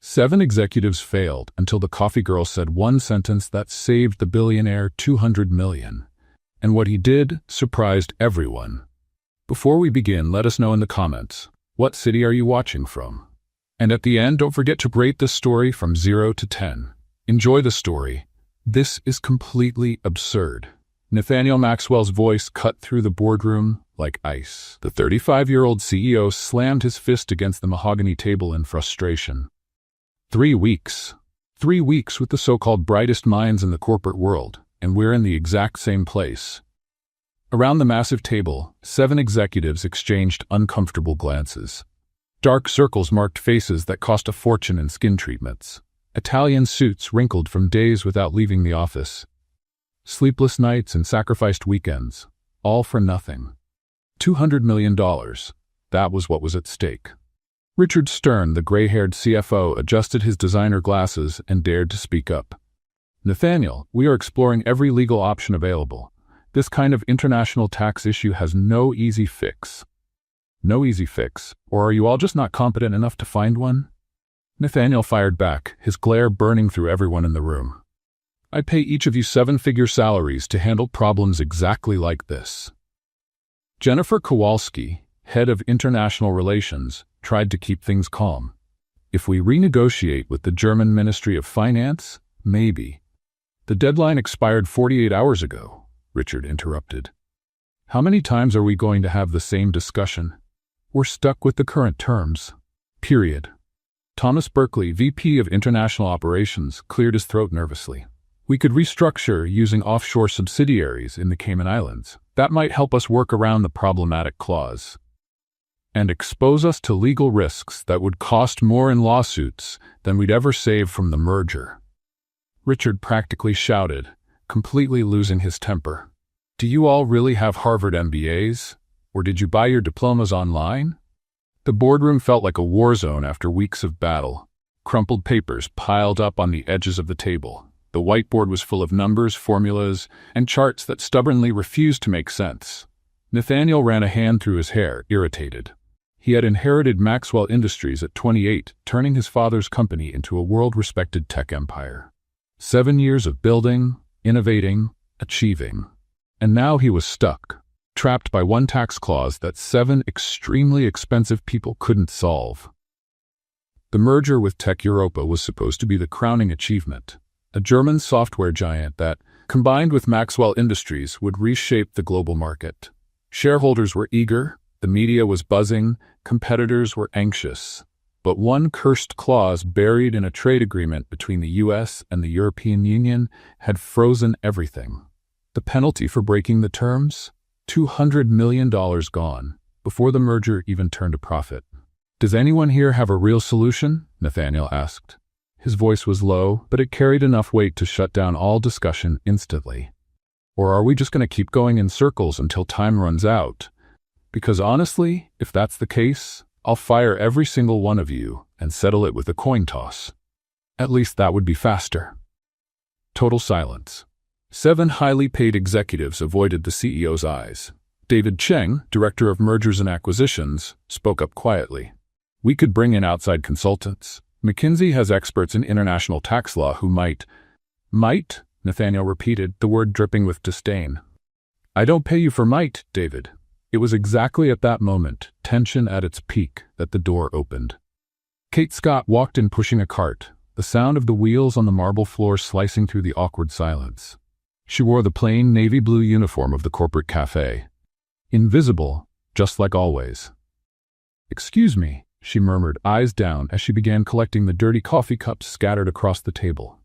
7 executives failed until the coffee girl said one sentence that saved the billionaire $200 million. And what he did surprised everyone. Before we begin, let us know in the comments, what city are you watching from? And at the end, don't forget to rate this story from 0 to 10. Enjoy the story. This is completely absurd. Nathaniel Maxwell's voice cut through the boardroom like ice. The 35-year-old CEO slammed his fist against the mahogany table in frustration. 3 weeks. 3 weeks with the so-called brightest minds in the corporate world, and we're in the exact same place. Around the massive table, 7 executives exchanged uncomfortable glances. Dark circles marked faces that cost a fortune in skin treatments. Italian suits wrinkled from days without leaving the office. Sleepless nights and sacrificed weekends, all for nothing. $200 million. That was what was at stake. Richard Stern, the gray-haired CFO, adjusted his designer glasses and dared to speak up. Nathaniel, we are exploring every legal option available. This kind of international tax issue has no easy fix. No easy fix? Or are you all just not competent enough to find one? Nathaniel fired back, his glare burning through everyone in the room. I pay each of you 7-figure salaries to handle problems exactly like this. Jennifer Kowalski, head of international relations, tried to keep things calm. If we renegotiate with the German Ministry of Finance, maybe. The deadline expired 48 hours ago, Richard interrupted. How many times are we going to have the same discussion? We're stuck with the current terms. Period. Thomas Berkeley, VP of International Operations, cleared his throat nervously. We could restructure using offshore subsidiaries in the Cayman Islands. That might help us work around the problematic clause. And expose us to legal risks that would cost more in lawsuits than we'd ever save from the merger. Richard practically shouted, completely losing his temper. Do you all really have Harvard MBAs? Or did you buy your diplomas online? The boardroom felt like a war zone after weeks of battle. Crumpled papers piled up on the edges of the table. The whiteboard was full of numbers, formulas, and charts that stubbornly refused to make sense. Nathaniel ran a hand through his hair, irritated. He had inherited Maxwell Industries at 28, turning his father's company into a world-respected tech empire. 7 years of building, innovating, achieving. And now he was stuck, trapped by one tax clause that 7 extremely expensive people couldn't solve. The merger with Tech Europa was supposed to be the crowning achievement, a German software giant that, combined with Maxwell Industries, would reshape the global market. Shareholders were eager, the media was buzzing, competitors were anxious. But one cursed clause buried in a trade agreement between the US and the European Union had frozen everything. The penalty for breaking the terms? $200 million gone, before the merger even turned a profit. Does anyone here have a real solution? Nathaniel asked. His voice was low, but it carried enough weight to shut down all discussion instantly. Or are we just going to keep going in circles until time runs out? Because honestly, if that's the case, I'll fire every single one of you and settle it with a coin toss. At least that would be faster. Total silence. 7 highly paid executives avoided the CEO's eyes. David Cheng, director of mergers and acquisitions, spoke up quietly. We could bring in outside consultants. McKinsey has experts in international tax law who might? Nathaniel repeated, the word dripping with disdain. I don't pay you for might, David. It was exactly at that moment, tension at its peak, that the door opened. Kate Scott walked in pushing a cart, the sound of the wheels on the marble floor slicing through the awkward silence. She wore the plain navy blue uniform of the corporate cafe. Invisible, just like always. Excuse me, she murmured, eyes down as she began collecting the dirty coffee cups scattered across the table.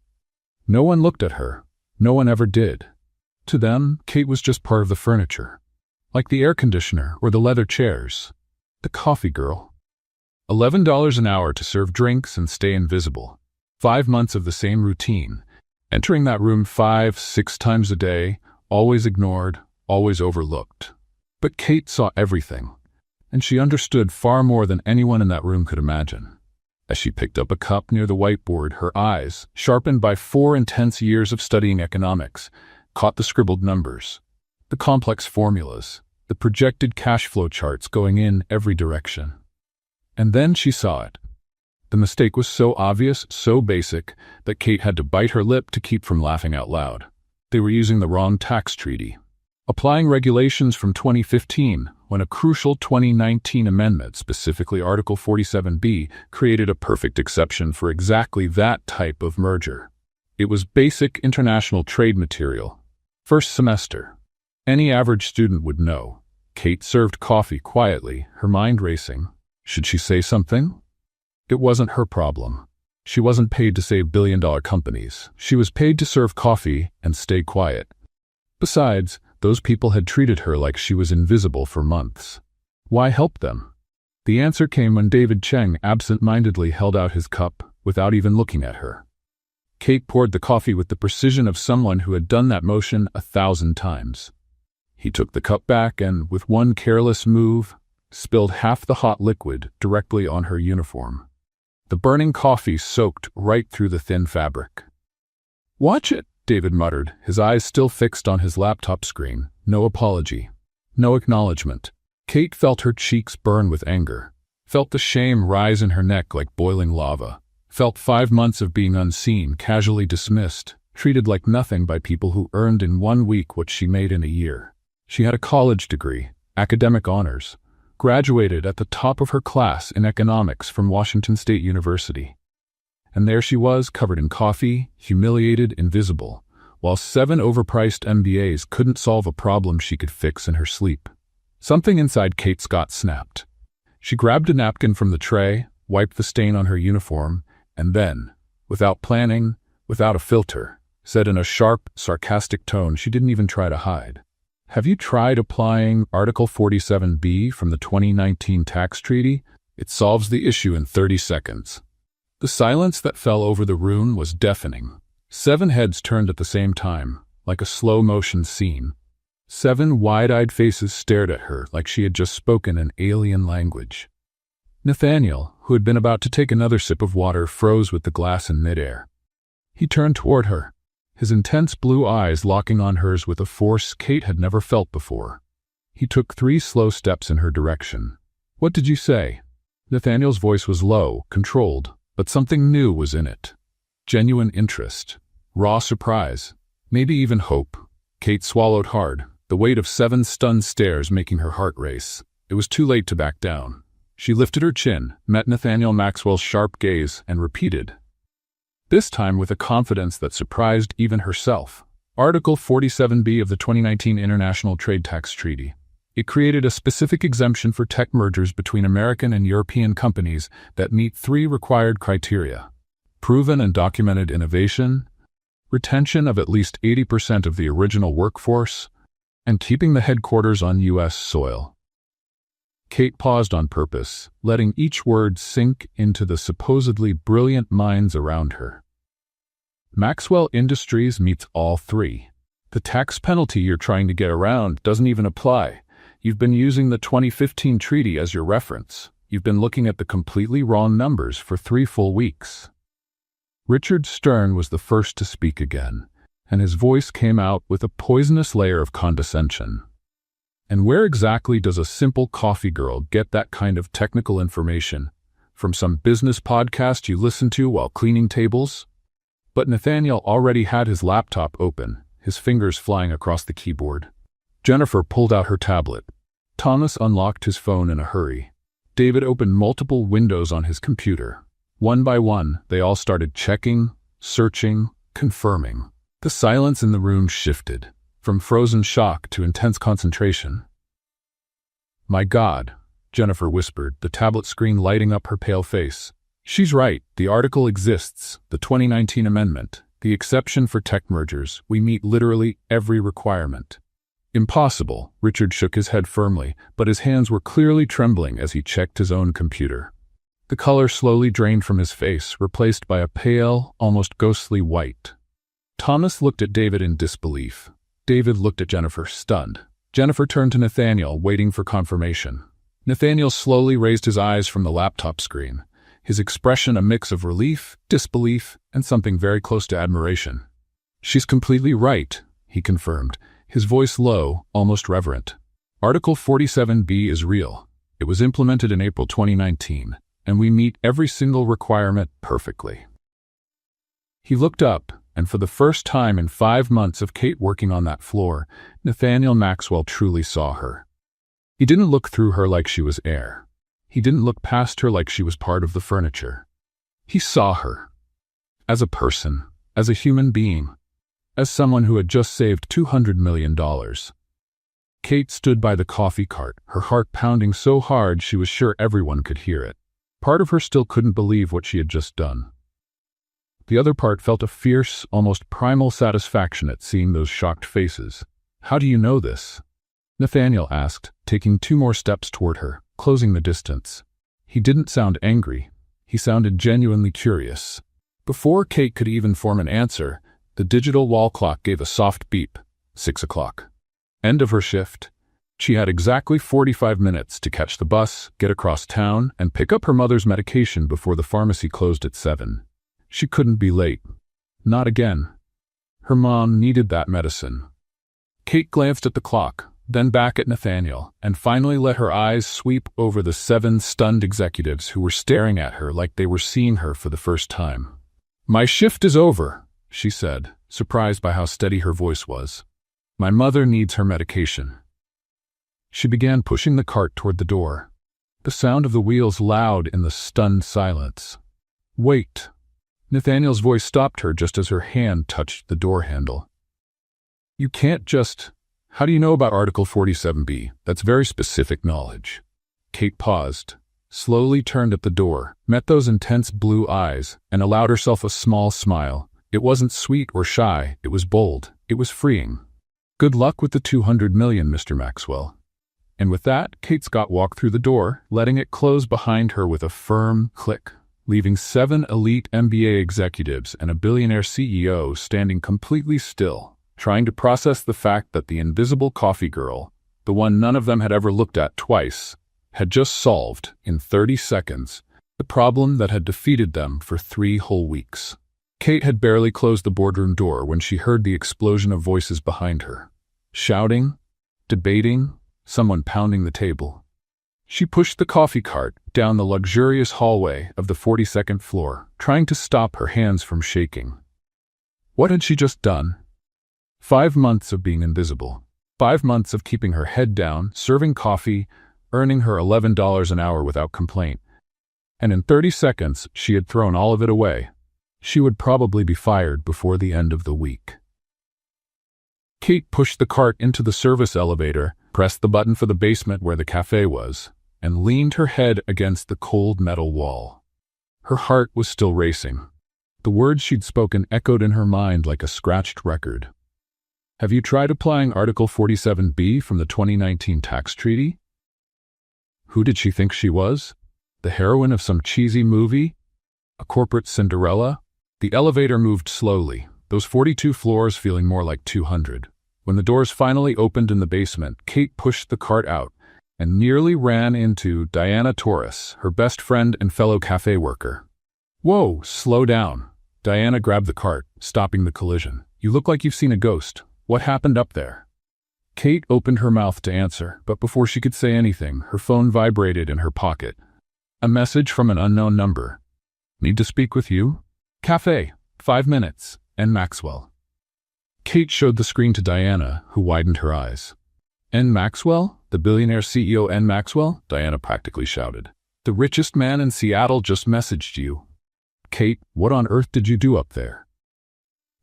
No one looked at her. No one ever did. To them, Kate was just part of the furniture. Like the air conditioner or the leather chairs. The coffee girl. $11 an hour to serve drinks and stay invisible. 5 months of the same routine. Entering that room 5-6 times a day, always ignored, always overlooked. But Kate saw everything, and she understood far more than anyone in that room could imagine. As she picked up a cup near the whiteboard, her eyes, sharpened by 4 intense years of studying economics, caught the scribbled numbers, the complex formulas, the projected cash flow charts going in every direction. And then she saw it. The mistake was so obvious, so basic, that Kate had to bite her lip to keep from laughing out loud. They were using the wrong tax treaty. Applying regulations from 2015, when a crucial 2019 amendment, specifically Article 47B, created a perfect exception for exactly that type of merger. It was basic international trade material. First semester. Any average student would know. Kate served coffee quietly, her mind racing. Should she say something? It wasn't her problem. She wasn't paid to save billion-dollar companies. She was paid to serve coffee and stay quiet. Besides, those people had treated her like she was invisible for months. Why help them? The answer came when David Cheng absent-mindedly held out his cup without even looking at her. Kate poured the coffee with the precision of someone who had done that motion 1,000 times. He took the cup back and, with one careless move, spilled half the hot liquid directly on her uniform. The burning coffee soaked right through the thin fabric. "Watch it," David muttered, his eyes still fixed on his laptop screen. No apology. No acknowledgement. Kate felt her cheeks burn with anger, felt the shame rise in her neck like boiling lava, felt 5 months of being unseen, casually dismissed, treated like nothing by people who earned in 1 week what she made in a year. She had a college degree, academic honors, graduated at the top of her class in economics from Washington State University. And there she was, covered in coffee, humiliated, invisible, while 7 overpriced MBAs couldn't solve a problem she could fix in her sleep. Something inside Kate Scott snapped. She grabbed a napkin from the tray, wiped the stain on her uniform, and then, without planning, without a filter, said in a sharp, sarcastic tone she didn't even try to hide, "Have you tried applying Article 47B from the 2019 tax treaty? It solves the issue in 30 seconds. The silence that fell over the room was deafening. 7 heads turned at the same time, like a slow-motion scene. 7 wide-eyed faces stared at her like she had just spoken an alien language. Nathaniel, who had been about to take another sip of water, froze with the glass in midair. He turned toward her, his intense blue eyes locking on hers with a force Kate had never felt before. He took 3 slow steps in her direction. "What did you say?" Nathaniel's voice was low, controlled, but something new was in it. Genuine interest, raw surprise, maybe even hope. Kate swallowed hard, the weight of 7 stunned stares making her heart race. It was too late to back down. She lifted her chin, met Nathaniel Maxwell's sharp gaze, and repeated, this time with a confidence that surprised even herself. Article 47B of the 2019 International Trade Tax Treaty. It created a specific exemption for tech mergers between American and European companies that meet 3 required criteria: proven and documented innovation, retention of at least 80% of the original workforce, and keeping the headquarters on U.S. soil. Kate paused on purpose, letting each word sink into the supposedly brilliant minds around her. Maxwell Industries meets all 3. The tax penalty you're trying to get around doesn't even apply. You've been using the 2015 treaty as your reference. You've been looking at the completely wrong numbers for 3 full weeks. Richard Stern was the first to speak again, and his voice came out with a poisonous layer of condescension. And where exactly does a simple coffee girl get that kind of technical information? From some business podcast you listen to while cleaning tables? But Nathaniel already had his laptop open, his fingers flying across the keyboard. Jennifer pulled out her tablet. Thomas unlocked his phone in a hurry. David opened multiple windows on his computer. One by one, they all started checking, searching, confirming. The silence in the room shifted, from frozen shock to intense concentration. "My God," Jennifer whispered, the tablet screen lighting up her pale face. "She's right. The article exists. The 2019 amendment. The exception for tech mergers. We meet literally every requirement." "Impossible." Richard shook his head firmly, but his hands were clearly trembling as he checked his own computer. The color slowly drained from his face, replaced by a pale, almost ghostly white. Thomas looked at David in disbelief. David looked at Jennifer, stunned. Jennifer turned to Nathaniel, waiting for confirmation. Nathaniel slowly raised his eyes from the laptop screen, his expression a mix of relief, disbelief, and something very close to admiration. "She's completely right," he confirmed, his voice low, almost reverent. "Article 47B is real. It was implemented in April 2019. and we meet every single requirement perfectly." He looked up, and for the first time in 5 months of Kate working on that floor, Nathaniel Maxwell truly saw her. He didn't look through her like she was air. He didn't look past her like she was part of the furniture. He saw her. As a person, as a human being, as someone who had just saved $200 million. Kate stood by the coffee cart, her heart pounding so hard she was sure everyone could hear it. Part of her still couldn't believe what she had just done. The other part felt a fierce, almost primal satisfaction at seeing those shocked faces. "How do you know this?" Nathaniel asked, taking 2 more steps toward her, closing the distance. He didn't sound angry. He sounded genuinely curious. Before Kate could even form an answer, the digital wall clock gave a soft beep. 6 o'clock. End of her shift. She had exactly 45 minutes to catch the bus, get across town, and pick up her mother's medication before the pharmacy closed at 7. She couldn't be late. Not again. Her mom needed that medicine. Kate glanced at the clock, then back at Nathaniel, and finally let her eyes sweep over the 7 stunned executives who were staring at her like they were seeing her for the first time. "My shift is over," she said, surprised by how steady her voice was. "My mother needs her medication." She began pushing the cart toward the door, the sound of the wheels loud in the stunned silence. "Wait." Nathaniel's voice stopped her just as her hand touched the door handle. "You can't just... How do you know about Article 47B? That's very specific knowledge." Kate paused, slowly turned at the door, met those intense blue eyes, and allowed herself a small smile. It wasn't sweet or shy, it was bold, it was freeing. "Good luck with the 200 million, Mr. Maxwell." And with that, Kate Scott walked through the door, letting it close behind her with a firm click, leaving 7 elite MBA executives and a billionaire CEO standing completely still, trying to process the fact that the invisible coffee girl, the one none of them had ever looked at twice, had just solved, in 30 seconds, the problem that had defeated them for 3 whole weeks. Kate had barely closed the boardroom door when she heard the explosion of voices behind her. Shouting, debating, someone pounding the table. She pushed the coffee cart down the luxurious hallway of the 42nd floor, trying to stop her hands from shaking. What had she just done? 5 months of being invisible. 5 months of keeping her head down, serving coffee, earning her $11 an hour without complaint. And in 30 seconds, she had thrown all of it away. She would probably be fired before the end of the week. Kate pushed the cart into the service elevator, pressed the button for the basement where the cafe was, and leaned her head against the cold metal wall. Her heart was still racing. The words she'd spoken echoed in her mind like a scratched record. "Have you tried applying Article 47B from the 2019 tax treaty?" Who did she think she was? The heroine of some cheesy movie? A corporate Cinderella? The elevator moved slowly, those 42 floors feeling more like 200. When the doors finally opened in the basement, Kate pushed the cart out and nearly ran into Diana Torres, her best friend and fellow cafe worker. "Whoa, slow down." Diana grabbed the cart, stopping the collision. "You look like you've seen a ghost. What happened up there?" Kate opened her mouth to answer, but before she could say anything, her phone vibrated in her pocket. A message from an unknown number. "Need to speak with you? Cafe, 5 minutes, N. Maxwell." Kate showed the screen to Diana, who widened her eyes. "N. Maxwell? The billionaire CEO N. Maxwell?" Diana practically shouted. "The richest man in Seattle just messaged you." "Kate, what on earth did you do up there?"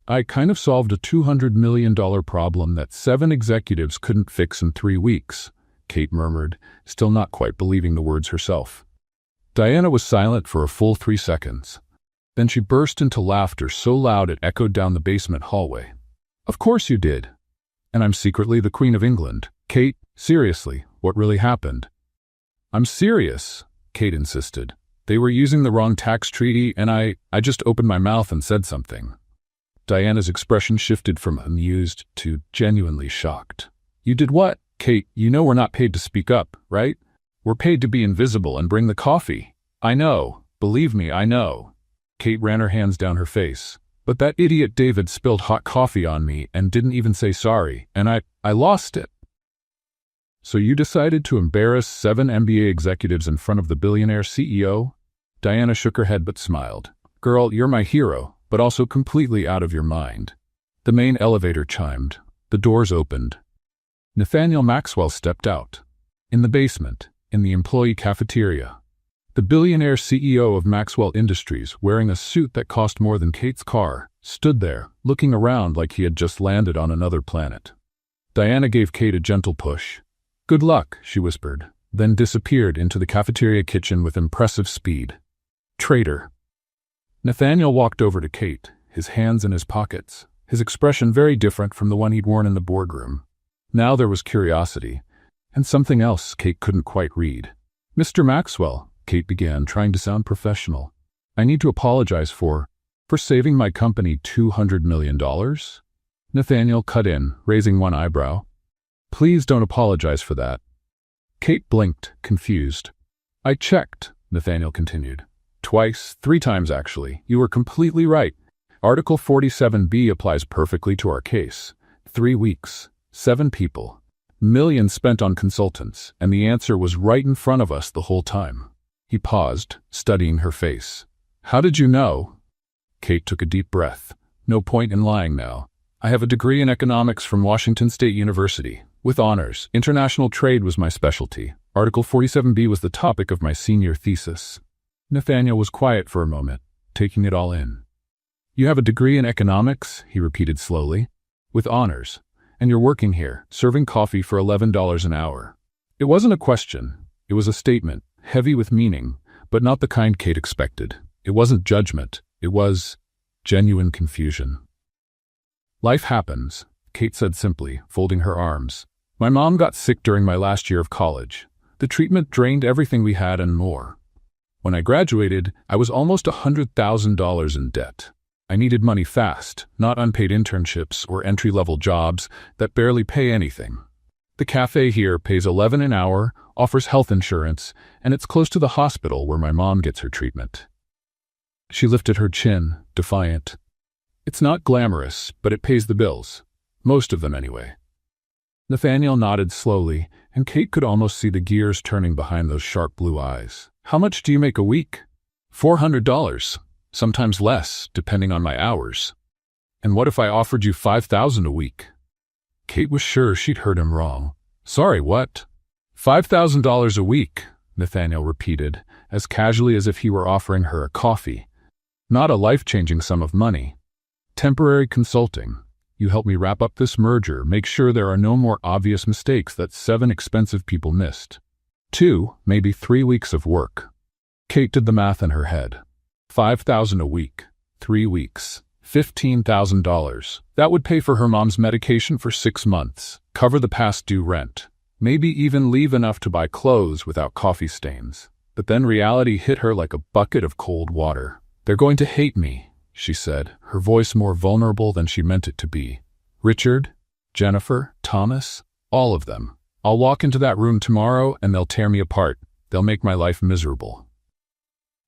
"I kind of solved a $200 million problem that 7 executives couldn't fix in 3 weeks," Kate murmured, still not quite believing the words herself. Diana was silent for a full 3 seconds. Then she burst into laughter so loud it echoed down the basement hallway. "Of course you did. And I'm secretly the Queen of England." "Kate, seriously, what really happened?" "I'm serious," Kate insisted. "They were using the wrong tax treaty, and I just opened my mouth and said something." Diana's expression shifted from amused to genuinely shocked. "You did what?" "Kate, you know we're not paid to speak up, right? We're paid to be invisible and bring the coffee." "I know. Believe me, I know." Kate ran her hands down her face. "But that idiot David spilled hot coffee on me and didn't even say sorry, and I lost it." "So you decided to embarrass 7 MBA executives in front of the billionaire CEO?" Diana shook her head but smiled. Girl, you're my hero, but also completely out of your mind. The main elevator chimed. The doors opened. Nathaniel Maxwell stepped out. In the basement, in the employee cafeteria. The billionaire CEO of Maxwell Industries, wearing a suit that cost more than Kate's car, stood there, looking around like he had just landed on another planet. Diana gave Kate a gentle push. Good luck, she whispered, then disappeared into the cafeteria kitchen with impressive speed. Traitor. Nathaniel walked over to Kate, his hands in his pockets, his expression very different from the one he'd worn in the boardroom. Now there was curiosity, and something else Kate couldn't quite read. Mr. Maxwell, Kate began, trying to sound professional. I need to apologize for saving my company $200 million? Nathaniel cut in, raising one eyebrow. Please don't apologize for that. Kate blinked, confused. I checked, Nathaniel continued. Twice, 3 times actually. You were completely right. Article 47B applies perfectly to our case. 3 weeks, 7 people, millions spent on consultants, and the answer was right in front of us the whole time. He paused, studying her face. How did you know? Kate took a deep breath. No point in lying now. I have a degree in economics from Washington State University, with honors. International trade was my specialty. Article 47B was the topic of my senior thesis. Nathaniel was quiet for a moment, taking it all in. You have a degree in economics, he repeated slowly, with honors, and you're working here, serving coffee for $11 an hour. It wasn't a question. It was a statement, heavy with meaning, but not the kind Kate expected. It wasn't judgment. It was genuine confusion. Life happens, Kate said simply, folding her arms. My mom got sick during my last year of college. The treatment drained everything we had and more. When I graduated, I was almost $100,000 in debt. I needed money fast, not unpaid internships or entry-level jobs that barely pay anything. The cafe here pays $11 an hour, offers health insurance, and it's close to the hospital where my mom gets her treatment. She lifted her chin, defiant. It's not glamorous, but it pays the bills. Most of them anyway. Nathaniel nodded slowly, and Kate could almost see the gears turning behind those sharp blue eyes. How much do you make a week? $400. Sometimes less, depending on my hours. And what if I offered you $5,000 a week? Kate was sure she'd heard him wrong. Sorry, what? $5,000 a week, Nathaniel repeated, as casually as if he were offering her a coffee. Not a life-changing sum of money. Temporary consulting. You help me wrap up this merger, make sure there are no more obvious mistakes that 7 expensive people missed. 2, maybe 3 weeks of work. Kate did the math in her head. $5,000 a week, 3 weeks, $15,000. That would pay for her mom's medication for 6 months, cover the past due rent, maybe even leave enough to buy clothes without coffee stains. But then reality hit her like a bucket of cold water. They're going to hate me, she said, her voice more vulnerable than she meant it to be. Richard, Jennifer, Thomas, all of them. I'll walk into that room tomorrow and they'll tear me apart. They'll make my life miserable.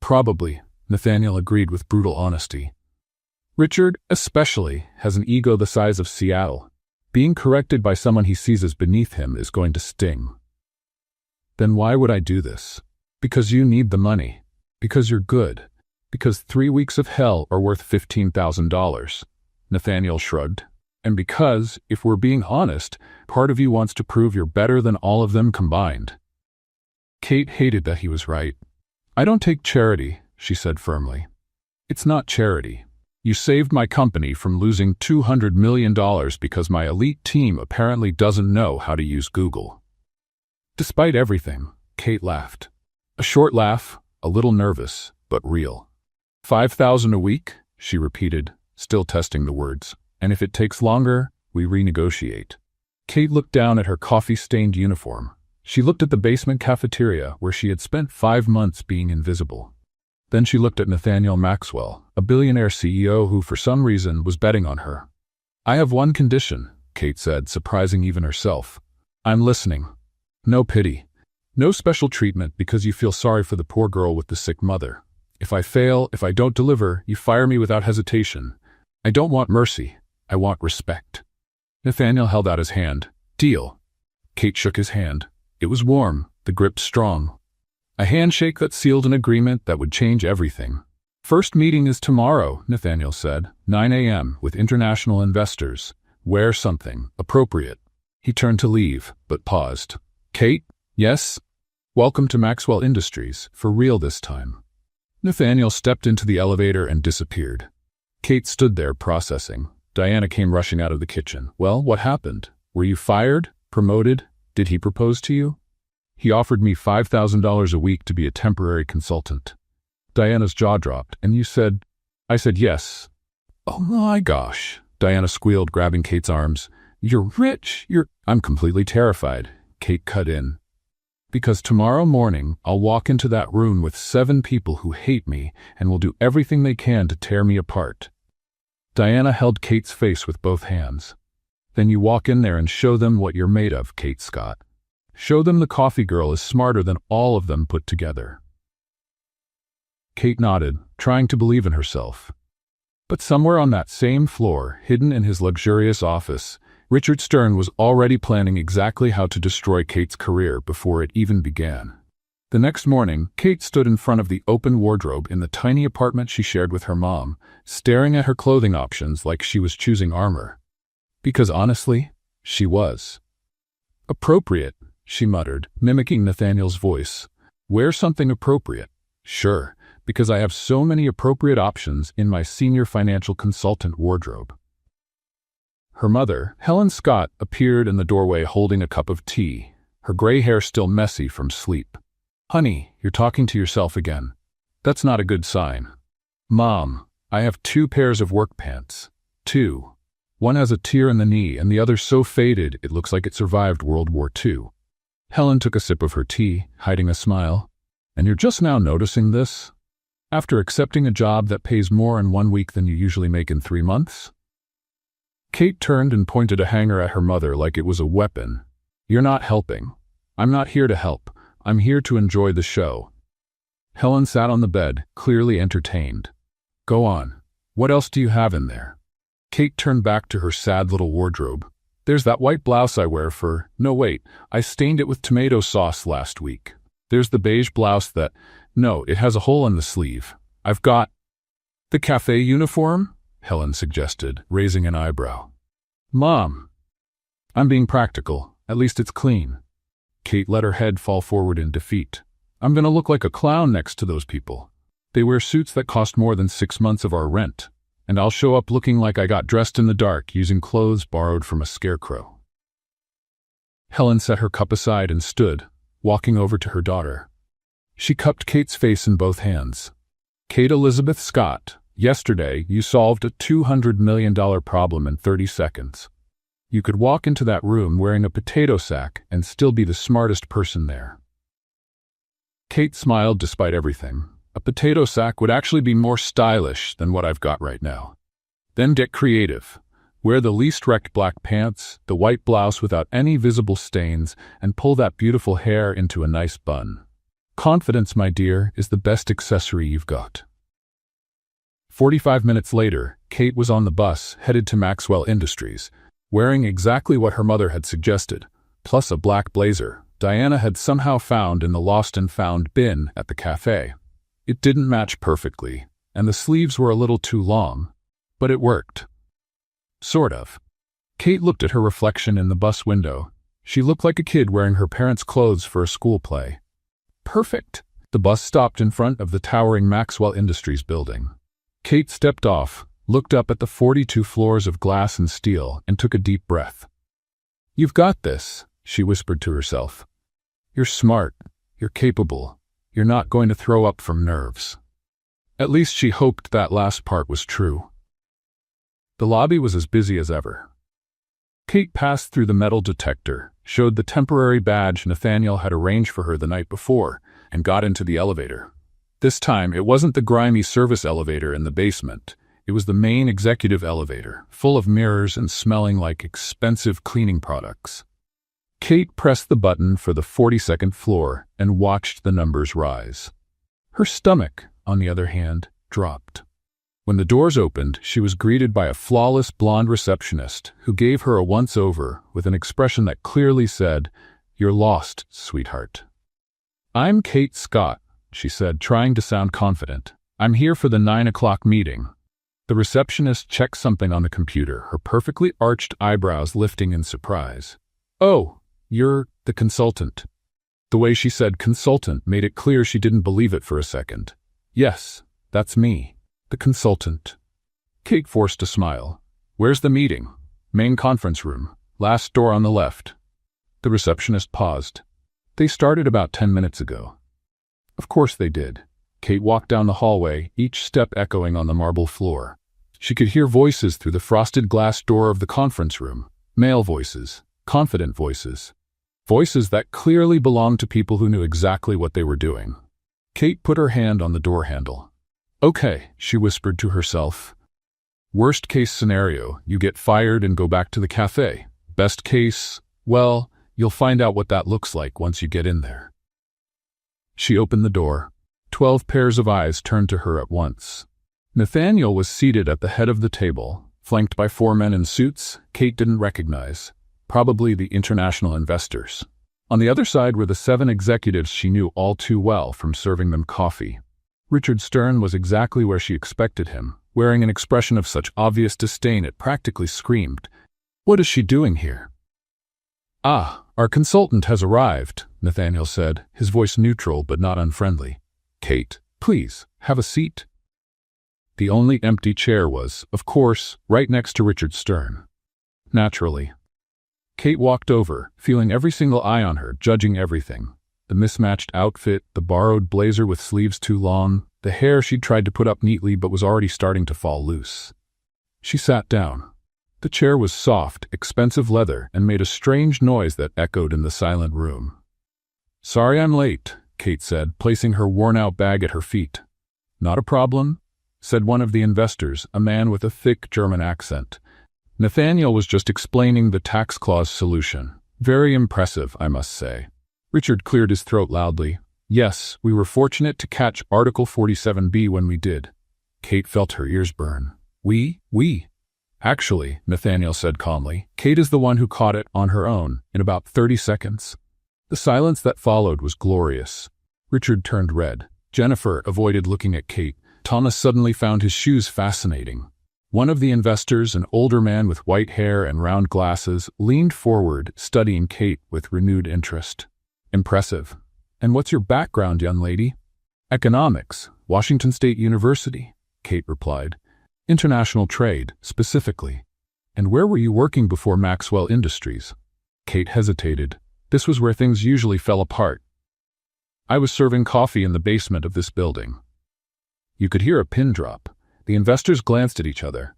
Probably, Nathaniel agreed with brutal honesty. Richard, especially, has an ego the size of Seattle. Being corrected by someone he sees as beneath him is going to sting. Then why would I do this? Because you need the money. Because you're good. Because 3 weeks of hell are worth $15,000. Nathaniel shrugged. And because, if we're being honest, part of you wants to prove you're better than all of them combined. Kate hated that he was right. I don't take charity, she said firmly. It's not charity. You saved my company from losing $200 million because my elite team apparently doesn't know how to use Google. Despite everything, Kate laughed. A short laugh, a little nervous, but real. $5,000 a week, she repeated, still testing the words. And if it takes longer, we renegotiate. Kate looked down at her coffee-stained uniform. She looked at the basement cafeteria where she had spent 5 months being invisible. Then she looked at Nathaniel Maxwell, a billionaire CEO who, for some reason, was betting on her. I have one condition, Kate said, surprising even herself. I'm listening. No pity. No special treatment because you feel sorry for the poor girl with the sick mother. If I fail, if I don't deliver, you fire me without hesitation. I don't want mercy. I want respect. Nathaniel held out his hand. Deal. Kate shook his hand. It was warm, the grip strong. A handshake that sealed an agreement that would change everything. First meeting is tomorrow, Nathaniel said, 9 a.m. with international investors. Wear something appropriate. He turned to leave, but paused. Kate? Yes? Welcome to Maxwell Industries, for real this time. Nathaniel stepped into the elevator and disappeared. Kate stood there processing. Diana came rushing out of the kitchen. Well, what happened? Were you fired? Promoted? Did he propose to you? He offered me $5,000 a week to be a temporary consultant. Diana's jaw dropped. And you said? I said yes. Oh my gosh, Diana squealed, grabbing Kate's arms. You're rich. I'm completely terrified. Kate cut in. Because tomorrow morning, I'll walk into that room with 7 people who hate me and will do everything they can to tear me apart. Diana held Kate's face with both hands. Then you walk in there and show them what you're made of, Kate Scott. Show them the coffee girl is smarter than all of them put together. Kate nodded, trying to believe in herself. But somewhere on that same floor, hidden in his luxurious office, Richard Stern was already planning exactly how to destroy Kate's career before it even began. The next morning, Kate stood in front of the open wardrobe in the tiny apartment she shared with her mom, staring at her clothing options like she was choosing armor. Because honestly, she was. Appropriate, she muttered, mimicking Nathaniel's voice. Wear something appropriate. Sure, because I have so many appropriate options in my senior financial consultant wardrobe. Her mother, Helen Scott, appeared in the doorway holding a cup of tea, her gray hair still messy from sleep. Honey, you're talking to yourself again. That's not a good sign. Mom, I have 2 pairs of work pants. 2. One has a tear in the knee and the other so faded it looks like it survived World War II. Helen took a sip of her tea, hiding a smile. And you're just now noticing this? After accepting a job that pays more in 1 week than you usually make in 3 months? Kate turned and pointed a hanger at her mother like it was a weapon. You're not helping. I'm not here to help. I'm here to enjoy the show. Helen sat on the bed, clearly entertained. Go on. What else do you have in there? Kate turned back to her sad little wardrobe. There's that white blouse I wear for... No, wait. I stained it with tomato sauce last week. There's the beige blouse that... No, it has a hole in the sleeve. I've got... The cafe uniform? Helen suggested, raising an eyebrow. Mom. I'm being practical. At least it's clean. Kate let her head fall forward in defeat. I'm gonna look like a clown next to those people. They wear suits that cost more than 6 months of our rent. And I'll show up looking like I got dressed in the dark using clothes borrowed from a scarecrow. Helen set her cup aside and stood, walking over to her daughter. She cupped Kate's face in both hands. Kate Elizabeth Scott, yesterday you solved a $200 million problem in 30 seconds. You could walk into that room wearing a potato sack and still be the smartest person there. Kate smiled despite everything. A potato sack would actually be more stylish than what I've got right now. Then get creative. Wear the least wrecked black pants, the white blouse without any visible stains, and pull that beautiful hair into a nice bun. Confidence, my dear, is the best accessory you've got. 45 minutes later, Kate was on the bus, headed to Maxwell Industries, wearing exactly what her mother had suggested, plus a black blazer Diana had somehow found in the lost and found bin at the cafe. It didn't match perfectly, and the sleeves were a little too long, but it worked. Sort of. Kate looked at her reflection in the bus window. She looked like a kid wearing her parents' clothes for a school play. Perfect. The bus stopped in front of the towering Maxwell Industries building. Kate stepped off, looked up at the 42 floors of glass and steel, and took a deep breath. You've got this, she whispered to herself. You're smart. You're capable. You're not going to throw up from nerves. At least she hoped that last part was true. The lobby was as busy as ever. Kate passed through the metal detector, showed the temporary badge Nathaniel had arranged for her the night before, and got into the elevator. This time, it wasn't the grimy service elevator in the basement. It was the main executive elevator, full of mirrors and smelling like expensive cleaning products. Kate pressed the button for the 42nd floor and watched the numbers rise. Her stomach, on the other hand, dropped. When the doors opened, she was greeted by a flawless blonde receptionist who gave her a once-over with an expression that clearly said, "You're lost, sweetheart." "I'm Kate Scott," she said, trying to sound confident. "I'm here for the 9 o'clock meeting." The receptionist checked something on the computer, her perfectly arched eyebrows lifting in surprise. "Oh, you're the consultant." The way she said consultant made it clear she didn't believe it for a second. "Yes, that's me, the consultant." Kate forced a smile. "Where's the meeting?" "Main conference room, last door on the left." The receptionist paused. "They started about 10 minutes ago." Of course they did. Kate walked down the hallway, each step echoing on the marble floor. She could hear voices through the frosted glass door of the conference room. Male voices, confident voices. Voices that clearly belonged to people who knew exactly what they were doing. Kate put her hand on the door handle. "Okay," she whispered to herself. "Worst case scenario, you get fired and go back to the cafe. Best case, well, you'll find out what that looks like once you get in there." She opened the door. 12 pairs of eyes turned to her at once. Nathaniel was seated at the head of the table, flanked by 4 men in suits Kate didn't recognize, probably the international investors. On the other side were the 7 executives she knew all too well from serving them coffee. Richard Stern was exactly where she expected him, wearing an expression of such obvious disdain it practically screamed, "What is she doing here?" "Ah, our consultant has arrived," Nathaniel said, his voice neutral but not unfriendly. "Kate, please, have a seat." The only empty chair was, of course, right next to Richard Stern. Naturally. Kate walked over, feeling every single eye on her, judging everything. The mismatched outfit, the borrowed blazer with sleeves too long, the hair she'd tried to put up neatly but was already starting to fall loose. She sat down. The chair was soft, expensive leather and made a strange noise that echoed in the silent room. "Sorry I'm late," Kate said, placing her worn-out bag at her feet. "Not a problem," said one of the investors, a man with a thick German accent. Nathaniel was just explaining the tax clause solution. Very impressive, I must say. Richard cleared his throat loudly. "Yes, we were fortunate to catch Article 47B when we did." Kate felt her ears burn. We? Actually, Nathaniel said calmly, Kate is the one who caught it on her own, in about 30 seconds. The silence that followed was glorious. Richard turned red. Jennifer avoided looking at Kate. Thomas suddenly found his shoes fascinating. One of the investors, an older man with white hair and round glasses, leaned forward, studying Kate with renewed interest. "Impressive. And what's your background, young lady?" "Economics, Washington State University," Kate replied. "International trade, specifically." "And where were you working before Maxwell Industries?" Kate hesitated. This was where things usually fell apart. "I was serving coffee in the basement of this building." You could hear a pin drop. The investors glanced at each other.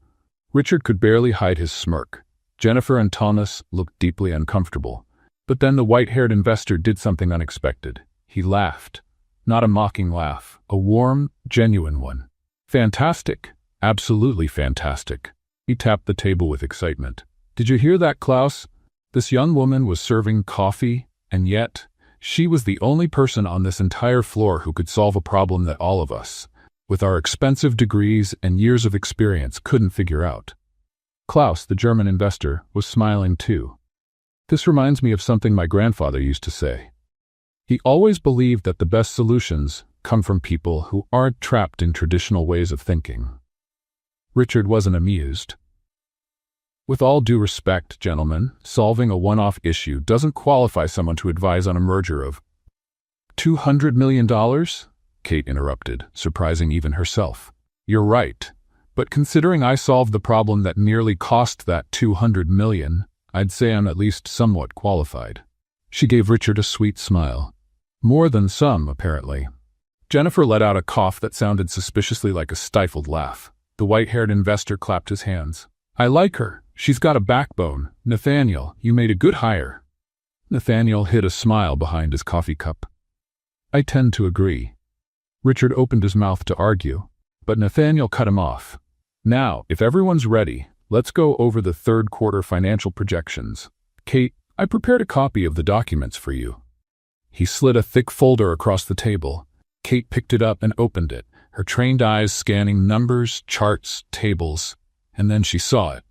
Richard could barely hide his smirk. Jennifer and Thomas looked deeply uncomfortable. But then the white-haired investor did something unexpected. He laughed. Not a mocking laugh, a warm, genuine one. "Fantastic. Absolutely fantastic." He tapped the table with excitement. "Did you hear that, Klaus? This young woman was serving coffee, and yet she was the only person on this entire floor who could solve a problem that all of us, with our expensive degrees and years of experience, couldn't figure out." Klaus, the German investor, was smiling too. "This reminds me of something my grandfather used to say. He always believed that the best solutions come from people who aren't trapped in traditional ways of thinking." Richard wasn't amused. "With all due respect, gentlemen, solving a one-off issue doesn't qualify someone to advise on a merger of $200 million? Kate interrupted, surprising even herself. "You're right. But considering I solved the problem that nearly cost that $200 million, I'd say I'm at least somewhat qualified." She gave Richard a sweet smile. "More than some, apparently." Jennifer let out a cough that sounded suspiciously like a stifled laugh. The white-haired investor clapped his hands. "I like her. She's got a backbone. Nathaniel, you made a good hire." Nathaniel hid a smile behind his coffee cup. "I tend to agree." Richard opened his mouth to argue, but Nathaniel cut him off. "Now, if everyone's ready, let's go over the third quarter financial projections. Kate, I prepared a copy of the documents for you." He slid a thick folder across the table. Kate picked it up and opened it, her trained eyes scanning numbers, charts, tables, and then she saw it.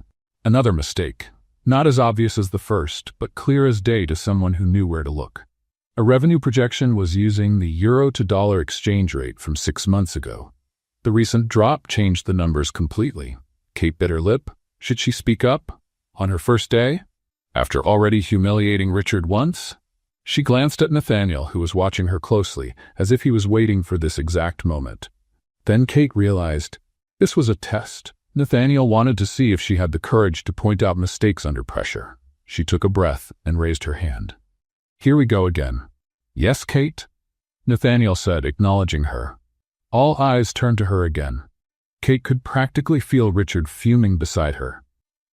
Another mistake. Not as obvious as the first, but clear as day to someone who knew where to look. A revenue projection was using the euro to dollar exchange rate from 6 months ago. The recent drop changed the numbers completely. Kate bit her lip. Should she speak up? On her first day? After already humiliating Richard once? She glanced at Nathaniel, who was watching her closely, as if he was waiting for this exact moment. Then Kate realized this was a test. Nathaniel wanted to see if she had the courage to point out mistakes under pressure. She took a breath and raised her hand. Here we go again. Yes, Kate? Nathaniel said, acknowledging her. All eyes turned to her again. Kate could practically feel Richard fuming beside her.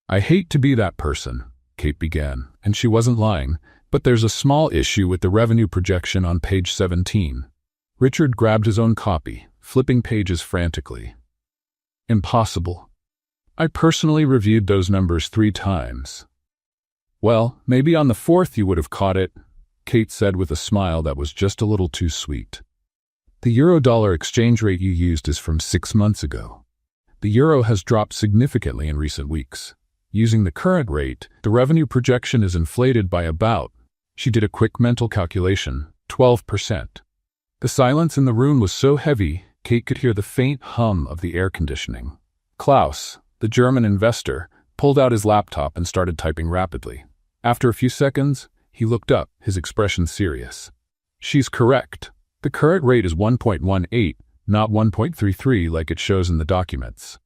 I hate to be that person, Kate began, and she wasn't lying, but there's a small issue with the revenue projection on page 17. Richard grabbed his own copy, flipping pages frantically. Impossible. I personally reviewed those numbers 3 times. Well, maybe on the 4th you would have caught it, Kate said with a smile that was just a little too sweet. The euro-dollar exchange rate you used is from 6 months ago. The euro has dropped significantly in recent weeks. Using the current rate, the revenue projection is inflated by about, she did a quick mental calculation, 12%. The silence in the room was so heavy, Kate could hear the faint hum of the air conditioning. Klaus, the German investor, pulled out his laptop and started typing rapidly. After a few seconds, he looked up, his expression serious. She's correct. The current rate is 1.18, not 1.33 like it shows in the documents.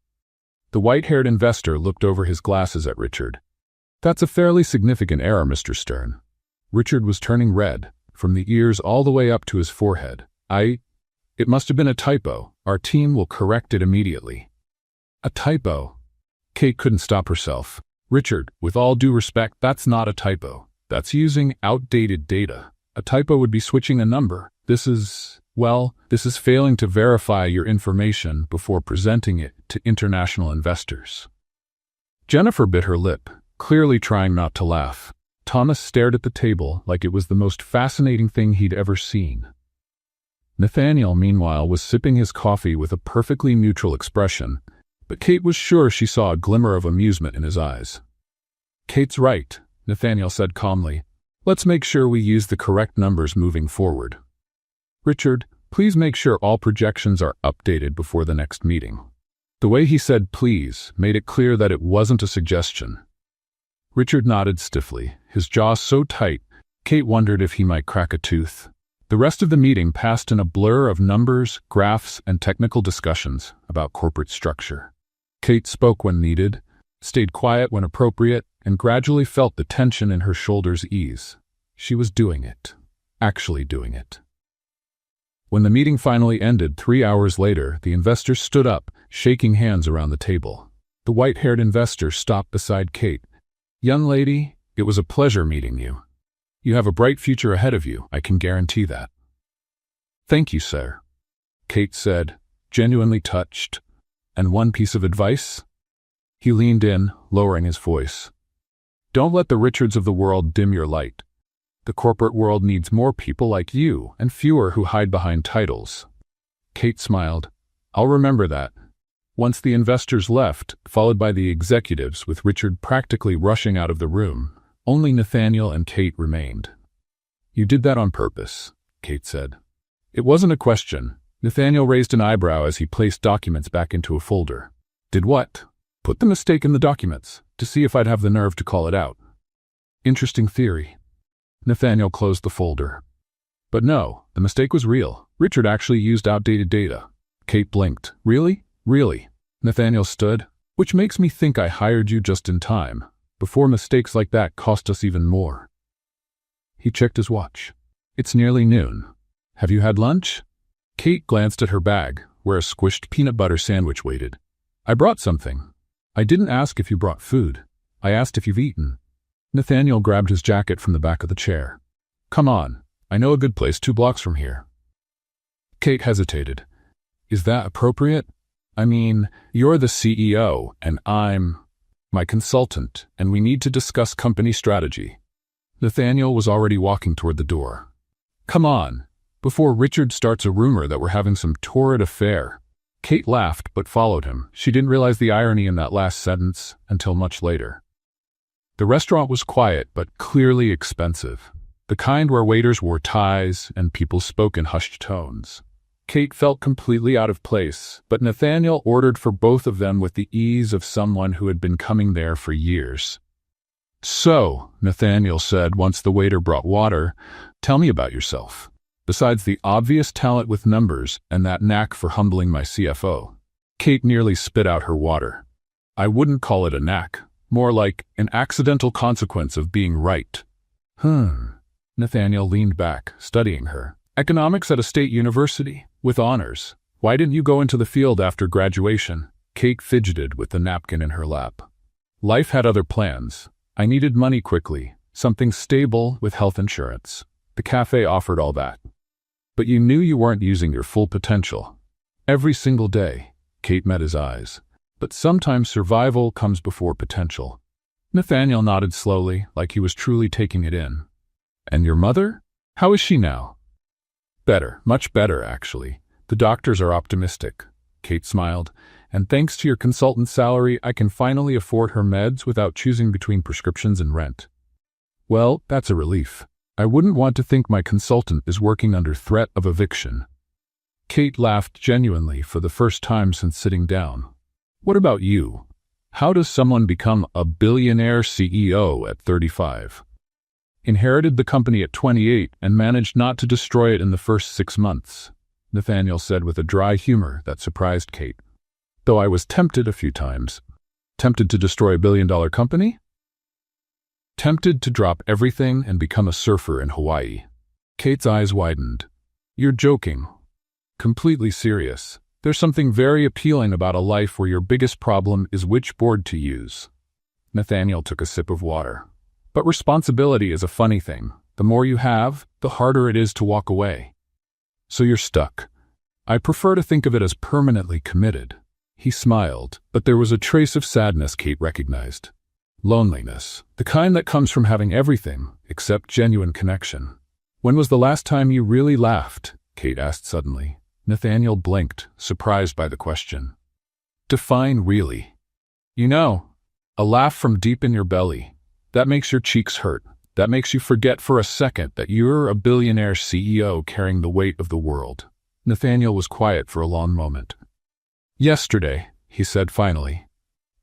The white-haired investor looked over his glasses at Richard. That's a fairly significant error, Mr. Stern. Richard was turning red, from the ears all the way up to his forehead. It must have been a typo. Our team will correct it immediately. A typo? Kate couldn't stop herself. Richard, with all due respect, that's not a typo. That's using outdated data. A typo would be switching a number. This is failing to verify your information before presenting it to international investors. Jennifer bit her lip, clearly trying not to laugh. Thomas stared at the table like it was the most fascinating thing he'd ever seen. Nathaniel, meanwhile, was sipping his coffee with a perfectly neutral expression, but Kate was sure she saw a glimmer of amusement in his eyes. Kate's right, Nathaniel said calmly. Let's make sure we use the correct numbers moving forward. Richard, please make sure all projections are updated before the next meeting. The way he said please made it clear that it wasn't a suggestion. Richard nodded stiffly, his jaw so tight, Kate wondered if he might crack a tooth. The rest of the meeting passed in a blur of numbers, graphs, and technical discussions about corporate structure. Kate spoke when needed, stayed quiet when appropriate, and gradually felt the tension in her shoulders ease. She was doing it. Actually doing it. When the meeting finally ended 3 hours later, the investors stood up, shaking hands around the table. The white-haired investor stopped beside Kate. Young lady, it was a pleasure meeting you. You have a bright future ahead of you, I can guarantee that. Thank you, sir, Kate said, genuinely touched. And one piece of advice? He leaned in, lowering his voice. Don't let the Richards of the world dim your light. The corporate world needs more people like you and fewer who hide behind titles. Kate smiled. I'll remember that. Once the investors left, followed by the executives with Richard practically rushing out of the room, only Nathaniel and Kate remained. You did that on purpose, Kate said. It wasn't a question. Nathaniel raised an eyebrow as he placed documents back into a folder. Did what? Put the mistake in the documents, to see if I'd have the nerve to call it out. Interesting theory. Nathaniel closed the folder. But no, the mistake was real. Richard actually used outdated data. Kate blinked. Really? Really? Nathaniel stood. Which makes me think I hired you just in time, before mistakes like that cost us even more. He checked his watch. It's nearly noon. Have you had lunch? Kate glanced at her bag, where a squished peanut butter sandwich waited. I brought something. I didn't ask if you brought food. I asked if you've eaten. Nathaniel grabbed his jacket from the back of the chair. Come on, I know a good place 2 blocks from here. Kate hesitated. Is that appropriate? I mean, you're the CEO, and I'm my consultant, and we need to discuss company strategy. Nathaniel was already walking toward the door. Come on, before Richard starts a rumor that we're having some torrid affair. Kate laughed, but followed him. She didn't realize the irony in that last sentence until much later. The restaurant was quiet, but clearly expensive. the kind where waiters wore ties and people spoke in hushed tones. Kate felt completely out of place, but Nathaniel ordered for both of them with the ease of someone who had been coming there for years. "So," Nathaniel said once the waiter brought water, "tell me about yourself. Besides the obvious talent with numbers and that knack for humbling my CFO." Kate nearly spit out her water. "I wouldn't call it a knack, more like an accidental consequence of being right." Nathaniel leaned back, studying her. "Economics at a state university, with honors. Why didn't you go into the field after graduation?" Kate fidgeted with the napkin in her lap. "Life had other plans. I needed money quickly, something stable with health insurance. The cafe offered all that. But you knew you weren't using your full potential." "Every single day," Kate met his eyes. "But sometimes survival comes before potential." Nathaniel nodded slowly, like he was truly taking it in. "And your mother? How is she now?" "Better, much better, actually. The doctors are optimistic." Kate smiled. "And thanks to your consultant salary, I can finally afford her meds without choosing between prescriptions and rent." "Well, that's a relief. I wouldn't want to think my consultant is working under threat of eviction." Kate laughed genuinely for the first time since sitting down. "What about you? How does someone become a billionaire CEO at 35? "Inherited the company at 28 and managed not to destroy it in the first 6 months," Nathaniel said with a dry humor that surprised Kate. "Though I was tempted a few times." "Tempted to destroy a billion-dollar company?" "Tempted to drop everything and become a surfer in Hawaii." Kate's eyes widened. "You're joking." "Completely serious. There's something very appealing about a life where your biggest problem is which board to use." Nathaniel took a sip of water. "But responsibility is a funny thing. The more you have, the harder it is to walk away." "So you're stuck." "I prefer to think of it as permanently committed." He smiled, but there was a trace of sadness Kate recognized. "Loneliness, the kind that comes from having everything except genuine connection." "When was the last time you really laughed?" Kate asked suddenly. Nathaniel blinked, surprised by the question. "Define really." "You know, a laugh from deep in your belly. That makes your cheeks hurt. That makes you forget for a second that you're a billionaire CEO carrying the weight of the world." Nathaniel was quiet for a long moment. "Yesterday," he said finally,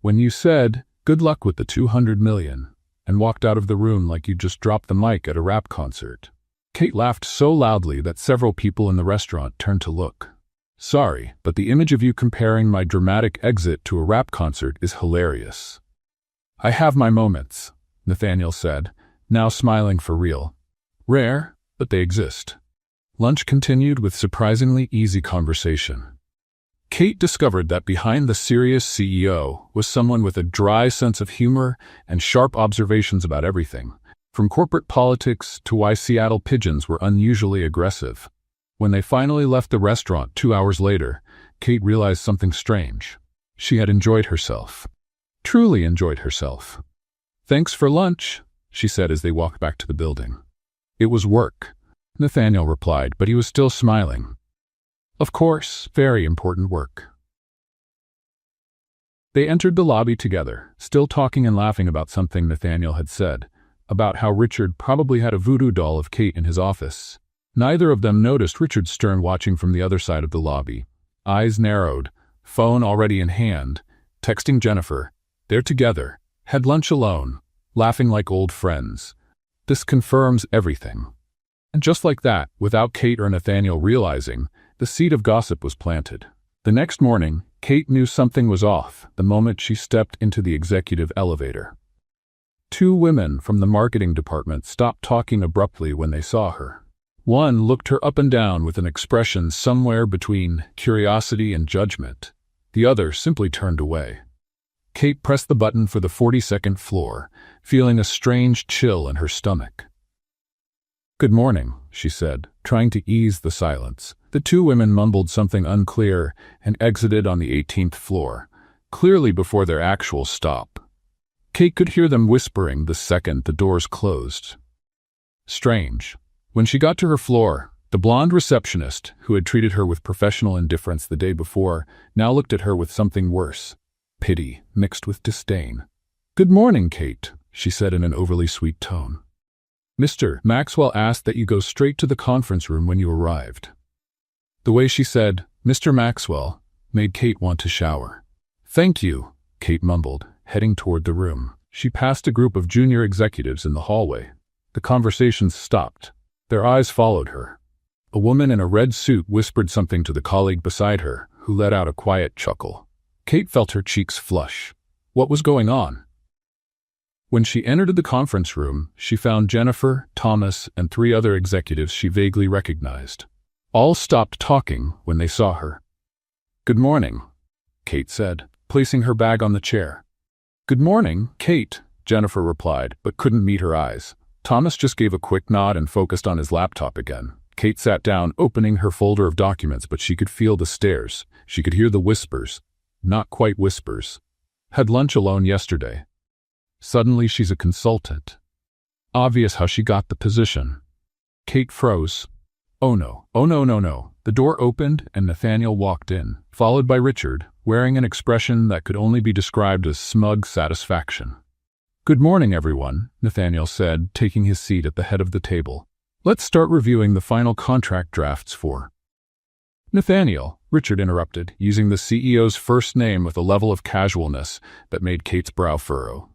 "when you said, 'Good luck with the 200 million,' and walked out of the room like you just dropped the mic at a rap concert." Kate laughed so loudly that several people in the restaurant turned to look. "Sorry, but the image of you comparing my dramatic exit to a rap concert is hilarious." "I have my moments," Nathaniel said, now smiling for real. "Rare, but they exist." Lunch continued with surprisingly easy conversation. Kate discovered that behind the serious CEO was someone with a dry sense of humor and sharp observations about everything, from corporate politics to why Seattle pigeons were unusually aggressive. When they finally left the restaurant 2 hours later, Kate realized something strange. She had enjoyed herself. Truly enjoyed herself. "Thanks for lunch," she said as they walked back to the building. "It was work," Nathaniel replied, but he was still smiling. "Of course, very important work." They entered the lobby together, still talking and laughing about something Nathaniel had said, about how Richard probably had a voodoo doll of Kate in his office. Neither of them noticed Richard Stern watching from the other side of the lobby. Eyes narrowed, phone already in hand, texting Jennifer. They're together, had lunch alone, laughing like old friends. This confirms everything. And just like that, without Kate or Nathaniel realizing, the seed of gossip was planted. The next morning, Kate knew something was off the moment she stepped into the executive elevator. 2 women from the marketing department stopped talking abruptly when they saw her. One looked her up and down with an expression somewhere between curiosity and judgment. The other simply turned away. Kate pressed the button for the 42nd floor, feeling a strange chill in her stomach. "Good morning," she said, trying to ease the silence. The 2 women mumbled something unclear and exited on the 18th floor, clearly before their actual stop. Kate could hear them whispering the second the doors closed. Strange. When she got to her floor, the blonde receptionist, who had treated her with professional indifference the day before, now looked at her with something worse. Pity mixed with disdain. "Good morning, Kate," she said in an overly sweet tone. Mr. Maxwell asked that you go straight to the conference room when you arrived. The way she said, Mr. Maxwell, made Kate want to shower. Thank you, Kate mumbled, heading toward the room. She passed a group of junior executives in the hallway. The conversations stopped. Their eyes followed her. A woman in a red suit whispered something to the colleague beside her, who let out a quiet chuckle. Kate felt her cheeks flush. What was going on? When she entered the conference room, she found Jennifer, Thomas, and 3 other executives she vaguely recognized. All stopped talking when they saw her. Good morning, Kate said, placing her bag on the chair. Good morning, Kate, Jennifer replied, but couldn't meet her eyes. Thomas just gave a quick nod and focused on his laptop again. Kate sat down, opening her folder of documents, but she could feel the stares. She could hear the whispers. Not quite whispers. Had lunch alone yesterday. Suddenly she's a consultant. Obvious how she got the position. Kate froze. Oh no, oh no, no, no. The door opened and Nathaniel walked in, followed by Richard, wearing an expression that could only be described as smug satisfaction. Good morning, everyone, Nathaniel said, taking his seat at the head of the table. Let's start reviewing the final contract drafts for... Nathaniel, Richard interrupted, using the CEO's first name with a level of casualness that made Kate's brow furrow.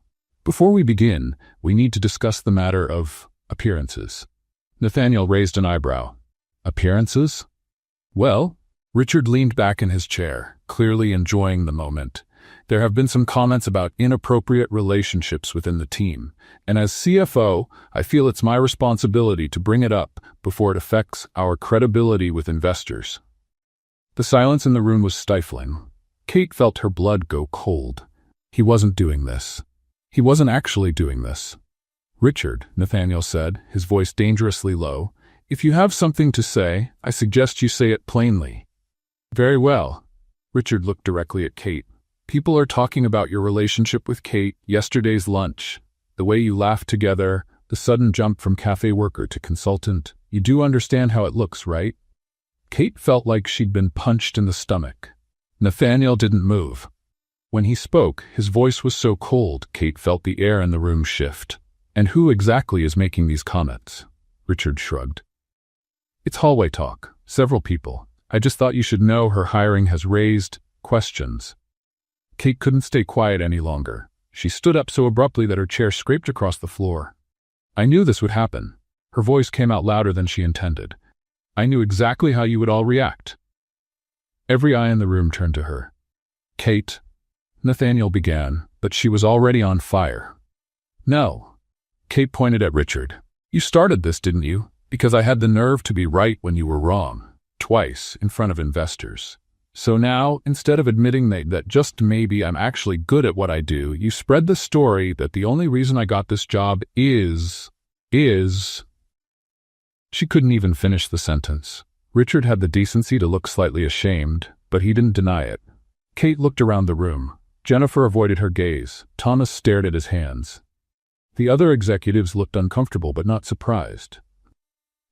Before we begin, we need to discuss the matter of appearances. Nathaniel raised an eyebrow. Appearances? Well, Richard leaned back in his chair, clearly enjoying the moment. There have been some comments about inappropriate relationships within the team, and as CFO, I feel it's my responsibility to bring it up before it affects our credibility with investors. The silence in the room was stifling. Kate felt her blood go cold. He wasn't doing this. He wasn't actually doing this. Richard, Nathaniel said, his voice dangerously low, if you have something to say, I suggest you say it plainly. Very well. Richard looked directly at Kate. People are talking about your relationship with Kate, yesterday's lunch, the way you laughed together, the sudden jump from cafe worker to consultant. You do understand how it looks, right? Kate felt like she'd been punched in the stomach. Nathaniel didn't move. When he spoke, his voice was so cold, Kate felt the air in the room shift. And who exactly is making these comments? Richard shrugged. It's hallway talk. Several people. I just thought you should know her hiring has raised questions. Kate couldn't stay quiet any longer. She stood up so abruptly that her chair scraped across the floor. I knew this would happen. Her voice came out louder than she intended. I knew exactly how you would all react. Every eye in the room turned to her. Kate, Nathaniel began, but she was already on fire. No. Kate pointed at Richard. You started this, didn't you? Because I had the nerve to be right when you were wrong. Twice, in front of investors. So now, instead of admitting that just maybe I'm actually good at what I do, you spread the story that the only reason I got this job is... She couldn't even finish the sentence. Richard had the decency to look slightly ashamed, but he didn't deny it. Kate looked around the room. Jennifer avoided her gaze. Thomas stared at his hands. The other executives looked uncomfortable but not surprised.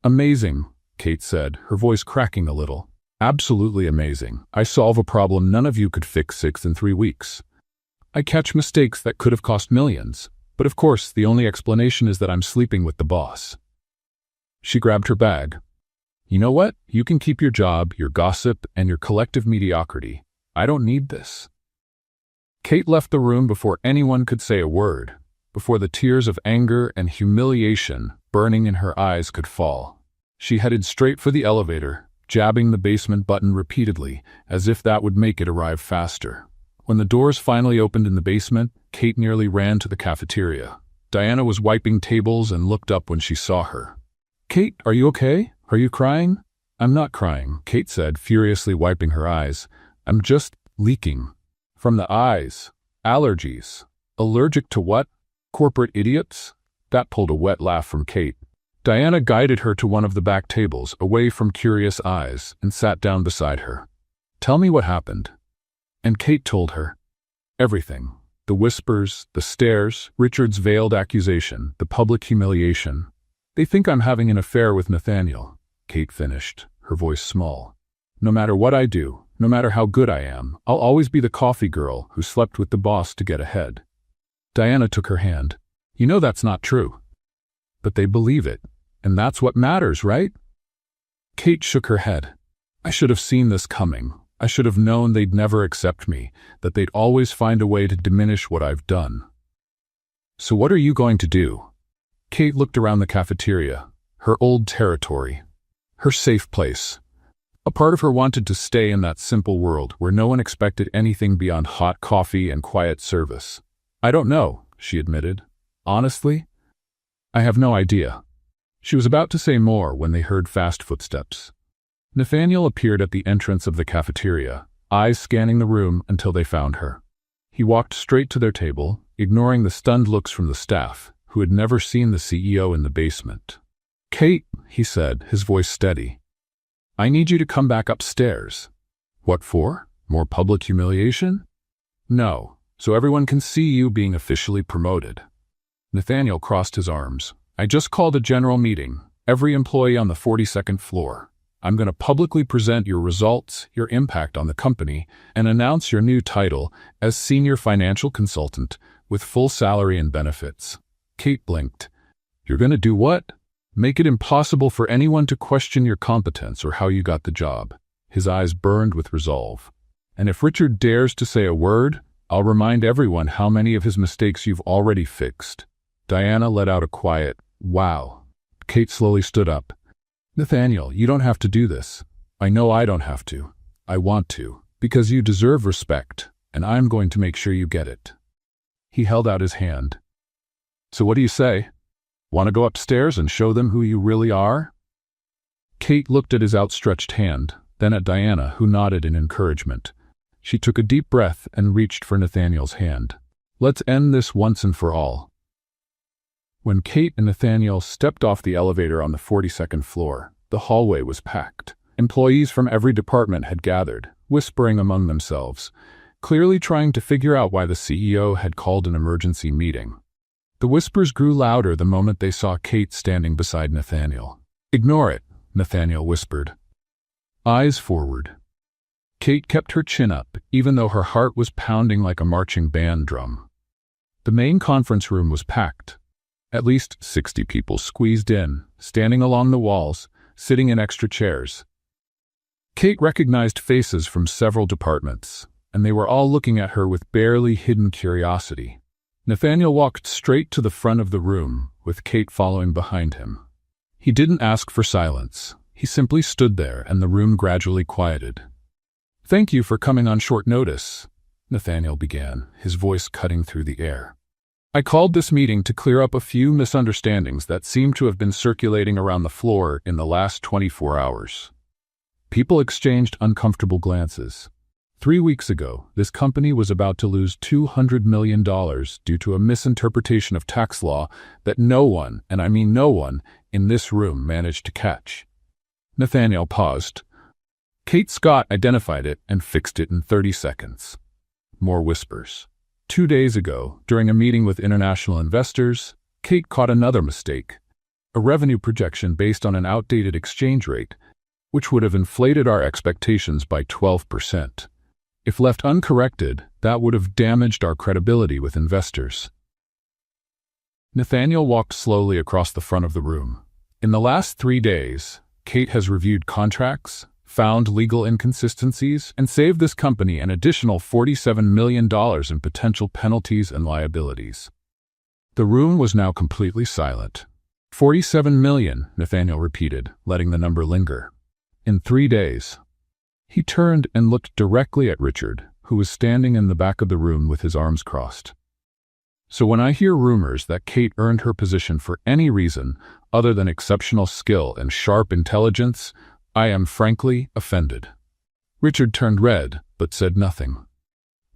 Amazing, Kate said, her voice cracking a little. Absolutely amazing. I solve a problem none of you could fix in 3 weeks. I catch mistakes that could have cost millions, but of course the only explanation is that I'm sleeping with the boss. She grabbed her bag. You know what? You can keep your job, your gossip, and your collective mediocrity. I don't need this. Kate left the room before anyone could say a word, before the tears of anger and humiliation burning in her eyes could fall. She headed straight for the elevator, jabbing the basement button repeatedly, as if that would make it arrive faster. When the doors finally opened in the basement, Kate nearly ran to the cafeteria. Diana was wiping tables and looked up when she saw her. Kate, are you okay? Are you crying? I'm not crying, Kate said, furiously wiping her eyes. I'm just leaking. From the eyes. Allergies. Allergic to what? Corporate idiots? That pulled a wet laugh from Kate. Diana guided her to one of the back tables, away from curious eyes, and sat down beside her. Tell me what happened. And Kate told her. Everything. The whispers, the stares, Richard's veiled accusation, the public humiliation. They think I'm having an affair with Nathaniel, Kate finished, her voice small. No matter what I do, no matter how good I am, I'll always be the coffee girl who slept with the boss to get ahead. Diana took her hand. You know that's not true. But they believe it, and that's what matters, right? Kate shook her head. I should have seen this coming. I should have known they'd never accept me, that they'd always find a way to diminish what I've done. So what are you going to do? Kate looked around the cafeteria, her old territory, her safe place. A part of her wanted to stay in that simple world where no one expected anything beyond hot coffee and quiet service. I don't know, she admitted. Honestly, I have no idea. She was about to say more when they heard fast footsteps. Nathaniel appeared at the entrance of the cafeteria, eyes scanning the room until they found her. He walked straight to their table, ignoring the stunned looks from the staff, who had never seen the CEO in the basement. Kate, he said, his voice steady. I need you to come back upstairs. What for? More public humiliation? No, so everyone can see you being officially promoted. Nathaniel crossed his arms. I just called a general meeting, every employee on the 42nd floor. I'm going to publicly present your results, your impact on the company, and announce your new title as Senior Financial Consultant with full salary and benefits. Kate blinked. You're going to do what? Make it impossible for anyone to question your competence or how you got the job. His eyes burned with resolve. And if Richard dares to say a word, I'll remind everyone how many of his mistakes you've already fixed. Diana let out a quiet, wow. Kate slowly stood up. Nathaniel, you don't have to do this. I know I don't have to. I want to, because you deserve respect, and I'm going to make sure you get it. He held out his hand. So what do you say? Want to go upstairs and show them who you really are? Kate looked at his outstretched hand, then at Diana, who nodded in encouragement. She took a deep breath and reached for Nathaniel's hand. Let's end this once and for all. When Kate and Nathaniel stepped off the elevator on the 42nd floor, the hallway was packed. Employees from every department had gathered, whispering among themselves, clearly trying to figure out why the CEO had called an emergency meeting. The whispers grew louder the moment they saw Kate standing beside Nathaniel. Ignore it, Nathaniel whispered. Eyes forward. Kate kept her chin up, even though her heart was pounding like a marching band drum. The main conference room was packed. At least 60 people squeezed in, standing along the walls, sitting in extra chairs. Kate recognized faces from several departments, and they were all looking at her with barely hidden curiosity. Nathaniel walked straight to the front of the room, with Kate following behind him. He didn't ask for silence. He simply stood there, and the room gradually quieted. Thank you for coming on short notice, Nathaniel began, his voice cutting through the air. I called this meeting to clear up a few misunderstandings that seem to have been circulating around the floor in the last 24 hours. People exchanged uncomfortable glances. 3 weeks ago, this company was about to lose $200 million due to a misinterpretation of tax law that no one, and I mean no one, in this room managed to catch. Nathaniel paused. Kate Scott identified it and fixed it in 30 seconds. More whispers. 2 days ago, during a meeting with international investors, Kate caught another mistake. A revenue projection based on an outdated exchange rate, which would have inflated our expectations by 12%. If left uncorrected, that would have damaged our credibility with investors. Nathaniel walked slowly across the front of the room. In the last 3 days, Kate has reviewed contracts, found legal inconsistencies, and saved this company an additional $47 million in potential penalties and liabilities. The room was now completely silent. 47 million, Nathaniel repeated, letting the number linger. In 3 days. He turned and looked directly at Richard, who was standing in the back of the room with his arms crossed. So when I hear rumors that Kate earned her position for any reason other than exceptional skill and sharp intelligence, I am frankly offended. Richard turned red, but said nothing.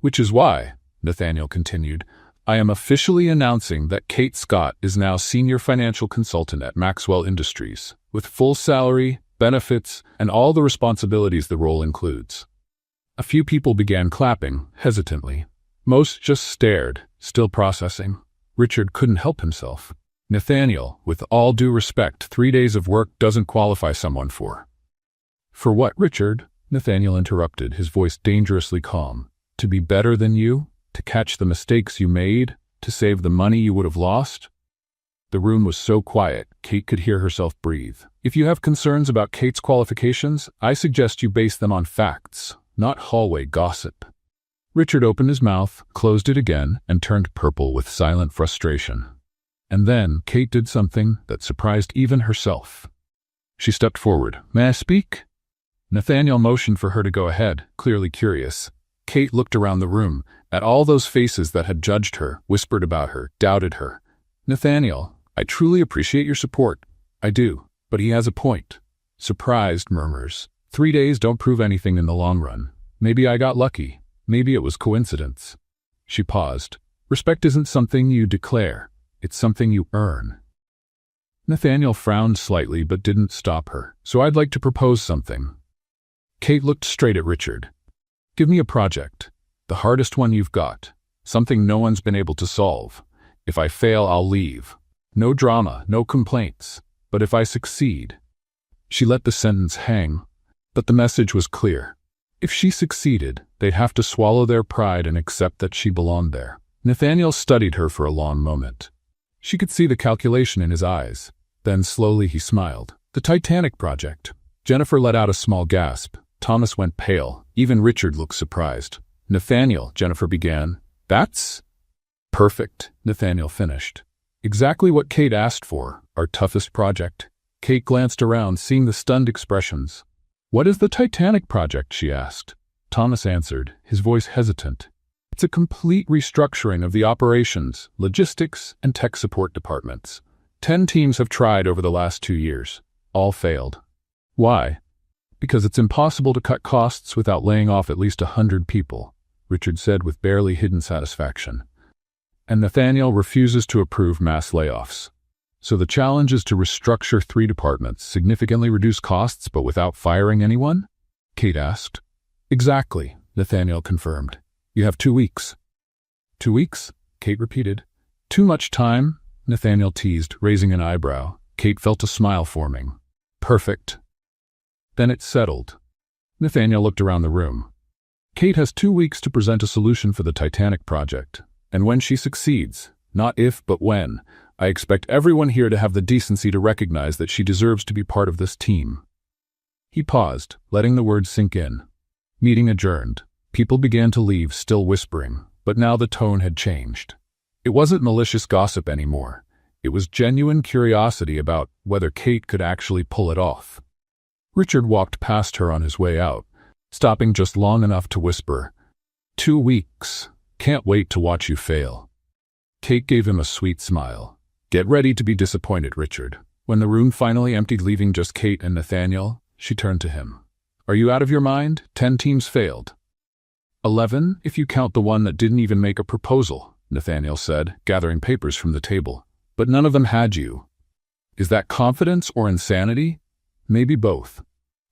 Which is why, Nathaniel continued, I am officially announcing that Kate Scott is now Senior Financial Consultant at Maxwell Industries, with full salary, benefits, and all the responsibilities the role includes. A few people began clapping, hesitantly. Most just stared, still processing. Richard couldn't help himself. Nathaniel, with all due respect, 3 days of work doesn't qualify someone for. For what, Richard? Nathaniel interrupted, his voice dangerously calm. To be better than you? To catch the mistakes you made? To save the money you would have lost? The room was so quiet, Kate could hear herself breathe. If you have concerns about Kate's qualifications, I suggest you base them on facts, not hallway gossip. Richard opened his mouth, closed it again, and turned purple with silent frustration. And then Kate did something that surprised even herself. She stepped forward. "May I speak?" Nathaniel motioned for her to go ahead, clearly curious. Kate looked around the room, at all those faces that had judged her, whispered about her, doubted her. "Nathaniel, I truly appreciate your support. I do, but he has a point." Surprised murmurs. 3 days don't prove anything in the long run. Maybe I got lucky. Maybe it was coincidence. She paused. Respect isn't something you declare. It's something you earn. Nathaniel frowned slightly but didn't stop her. "So I'd like to propose something." Kate looked straight at Richard. "Give me a project. The hardest one you've got. Something no one's been able to solve. If I fail, I'll leave. No drama, no complaints. But if I succeed..." She let the sentence hang, but the message was clear. If she succeeded, they'd have to swallow their pride and accept that she belonged there. Nathaniel studied her for a long moment. She could see the calculation in his eyes. Then slowly he smiled. "The Titanic project." Jennifer let out a small gasp. Thomas went pale. Even Richard looked surprised. "Nathaniel," Jennifer began. "That's..." "Perfect," Nathaniel finished. "Exactly what Kate asked for, our toughest project." Kate glanced around, seeing the stunned expressions. "What is the Titanic project?" she asked. Thomas answered, his voice hesitant. "It's a complete restructuring of the operations, logistics, and tech support departments. 10 teams have tried over the last 2 years. All failed. Why? Because it's impossible to cut costs without laying off at least 100 people," Richard said with barely hidden satisfaction. "And Nathaniel refuses to approve mass layoffs. So the challenge is to restructure 3 departments, significantly reduce costs but without firing anyone?" Kate asked. "Exactly," Nathaniel confirmed. "You have 2 weeks." 2 weeks? Kate repeated. "Too much time?" Nathaniel teased, raising an eyebrow. Kate felt a smile forming. "Perfect." Then it settled. Nathaniel looked around the room. "Kate has 2 weeks to present a solution for the Titanic project. And when she succeeds, not if but when, I expect everyone here to have the decency to recognize that she deserves to be part of this team." He paused, letting the words sink in. Meeting adjourned. People began to leave, still whispering, but now the tone had changed. It wasn't malicious gossip anymore. It was genuine curiosity about whether Kate could actually pull it off. Richard walked past her on his way out, stopping just long enough to whisper, "2 weeks. Can't wait to watch you fail." Kate gave him a sweet smile. "Get ready to be disappointed, Richard." When the room finally emptied, leaving just Kate and Nathaniel, she turned to him. "Are you out of your mind? 10 teams failed." 11, if you count the one that didn't even make a proposal," Nathaniel said, gathering papers from the table. "But none of them had you. Is that confidence or insanity? Maybe both."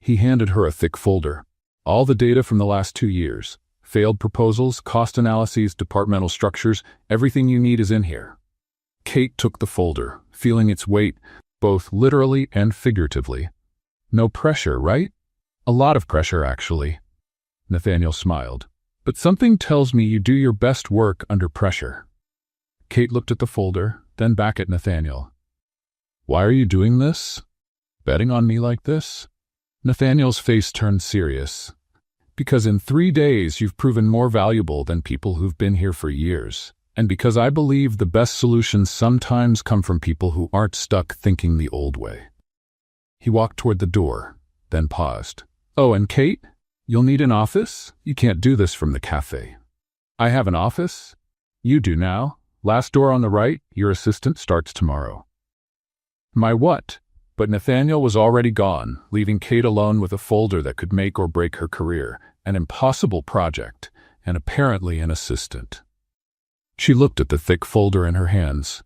He handed her a thick folder. All the data from the last 2 years. Failed proposals, cost analyses, departmental structures, everything you need is in here. Kate took the folder, feeling its weight, both literally and figuratively. "No pressure, right?" "A lot of pressure, actually." Nathaniel smiled. "But something tells me you do your best work under pressure." Kate looked at the folder, then back at Nathaniel. "Why are you doing this? Betting on me like this?" Nathaniel's face turned serious. "Because in 3 days you've proven more valuable than people who've been here for years. And because I believe the best solutions sometimes come from people who aren't stuck thinking the old way." He walked toward the door, then paused. "Oh, and Kate? You'll need an office? You can't do this from the cafe." "I have an office? You do now. Last door on the right, your assistant starts tomorrow." "My what?" But Nathaniel was already gone, leaving Kate alone with a folder that could make or break her career, an impossible project, and apparently an assistant. She looked at the thick folder in her hands.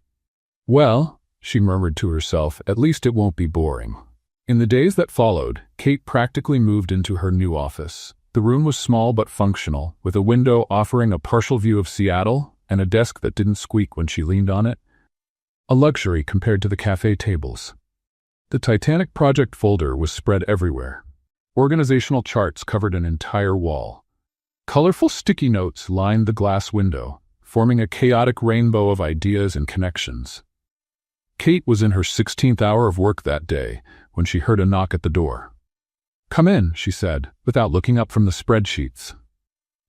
"Well," she murmured to herself, "at least it won't be boring." In the days that followed, Kate practically moved into her new office. The room was small but functional, with a window offering a partial view of Seattle and a desk that didn't squeak when she leaned on it. A luxury compared to the cafe tables. The Titanic project folder was spread everywhere. Organizational charts covered an entire wall. Colorful sticky notes lined the glass window, forming a chaotic rainbow of ideas and connections. Kate was in her 16th hour of work that day when she heard a knock at the door. "Come in," she said, without looking up from the spreadsheets.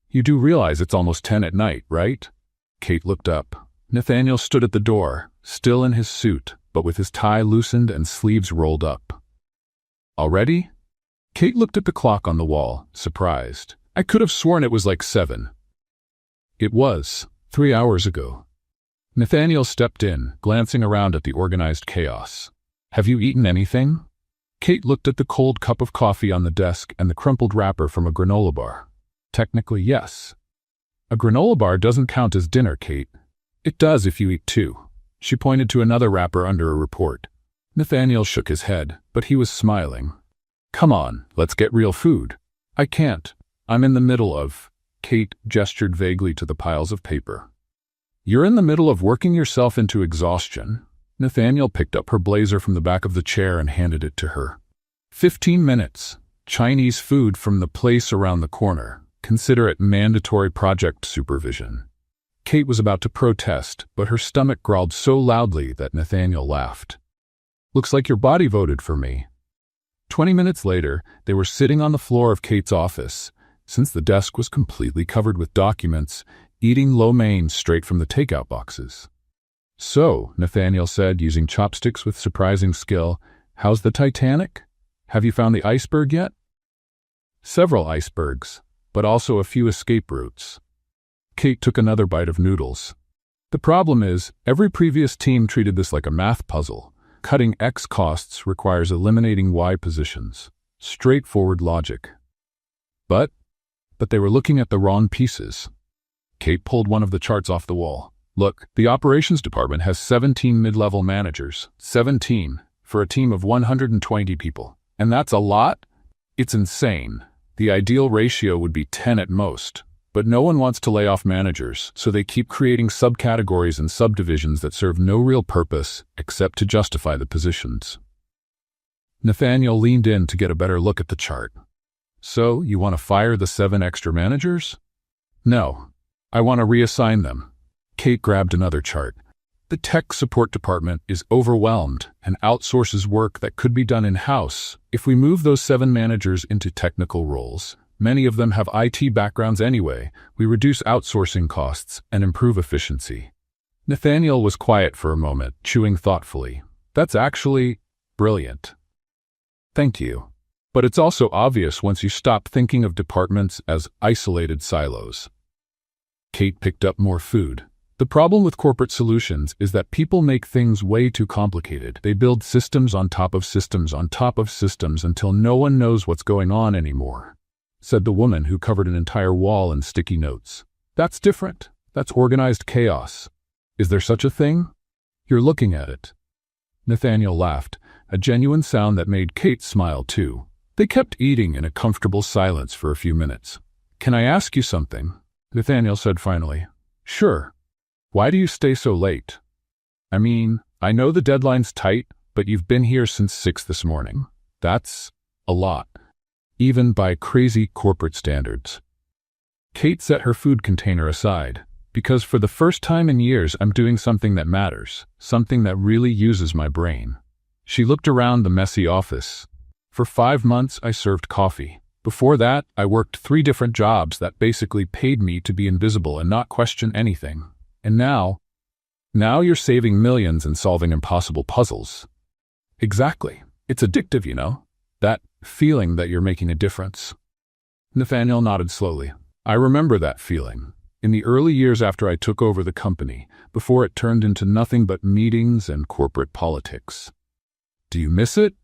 "You do realize it's almost 10 at night, right?" Kate looked up. Nathaniel stood at the door, still in his suit, but with his tie loosened and sleeves rolled up. "Already?" Kate looked at the clock on the wall, surprised. "I could have sworn it was like 7. "It was, 3 hours ago." Nathaniel stepped in, glancing around at the organized chaos. "Have you eaten anything?" Kate looked at the cold cup of coffee on the desk and the crumpled wrapper from a granola bar. "Technically, yes." "A granola bar doesn't count as dinner, Kate." "It does if you eat 2. She pointed to another wrapper under a report. Nathaniel shook his head, but he was smiling. "Come on, let's get real food." "I can't. I'm in the middle of—" Kate gestured vaguely to the piles of paper. "You're in the middle of working yourself into exhaustion." Nathaniel picked up her blazer from the back of the chair and handed it to her. 15 minutes. Chinese food from the place around the corner. Consider it mandatory project supervision. Kate was about to protest, but her stomach growled so loudly that Nathaniel laughed. "Looks like your body voted for me." 20 minutes later, they were sitting on the floor of Kate's office. Since the desk was completely covered with documents, eating lo mein straight from the takeout boxes. "So," Nathaniel said, using chopsticks with surprising skill, "how's the Titanic? Have you found the iceberg yet?" "Several icebergs, but also a few escape routes." Kate took another bite of noodles. "The problem is, every previous team treated this like a math puzzle. Cutting X costs requires eliminating Y positions. Straightforward logic. But they were looking at the wrong pieces." Kate pulled one of the charts off the wall. "Look, the operations department has 17 mid-level managers. 17, for a team of 120 people. And that's a lot? It's insane. The ideal ratio would be 10 at most. But no one wants to lay off managers, so they keep creating subcategories and subdivisions that serve no real purpose except to justify the positions." Nathaniel leaned in to get a better look at the chart. "So, you want to fire the 7 extra managers?" "No. I want to reassign them." Kate grabbed another chart. "The tech support department is overwhelmed and outsources work that could be done in-house. If we move those 7 managers into technical roles, many of them have IT backgrounds anyway, we reduce outsourcing costs and improve efficiency." Nathaniel was quiet for a moment, chewing thoughtfully. "That's actually brilliant. Thank you. But it's also obvious once you stop thinking of departments as isolated silos." Kate picked up more food. "The problem with corporate solutions is that people make things way too complicated. They build systems on top of systems on top of systems until no one knows what's going on anymore," said the woman who covered an entire wall in sticky notes. "That's different. That's organized chaos. Is there such a thing?" "You're looking at it." Nathaniel laughed, a genuine sound that made Kate smile too. They kept eating in a comfortable silence for a few minutes. "Can I ask you something?" Nathaniel said finally. "Sure. Why do you stay so late? I mean, I know the deadline's tight, but you've been here since 6 this morning. That's a lot, even by crazy corporate standards." Kate set her food container aside. "Because for the first time in years I'm doing something that matters, something that really uses my brain." She looked around the messy office. "For 5 months I served coffee. Before that, I worked 3 different jobs that basically paid me to be invisible and not question anything. And now you're saving millions and solving impossible puzzles." "Exactly. It's addictive, you know? That feeling that you're making a difference." Nathaniel nodded slowly. "I remember that feeling. In the early years after I took over the company, before it turned into nothing but meetings and corporate politics." "Do you miss it?"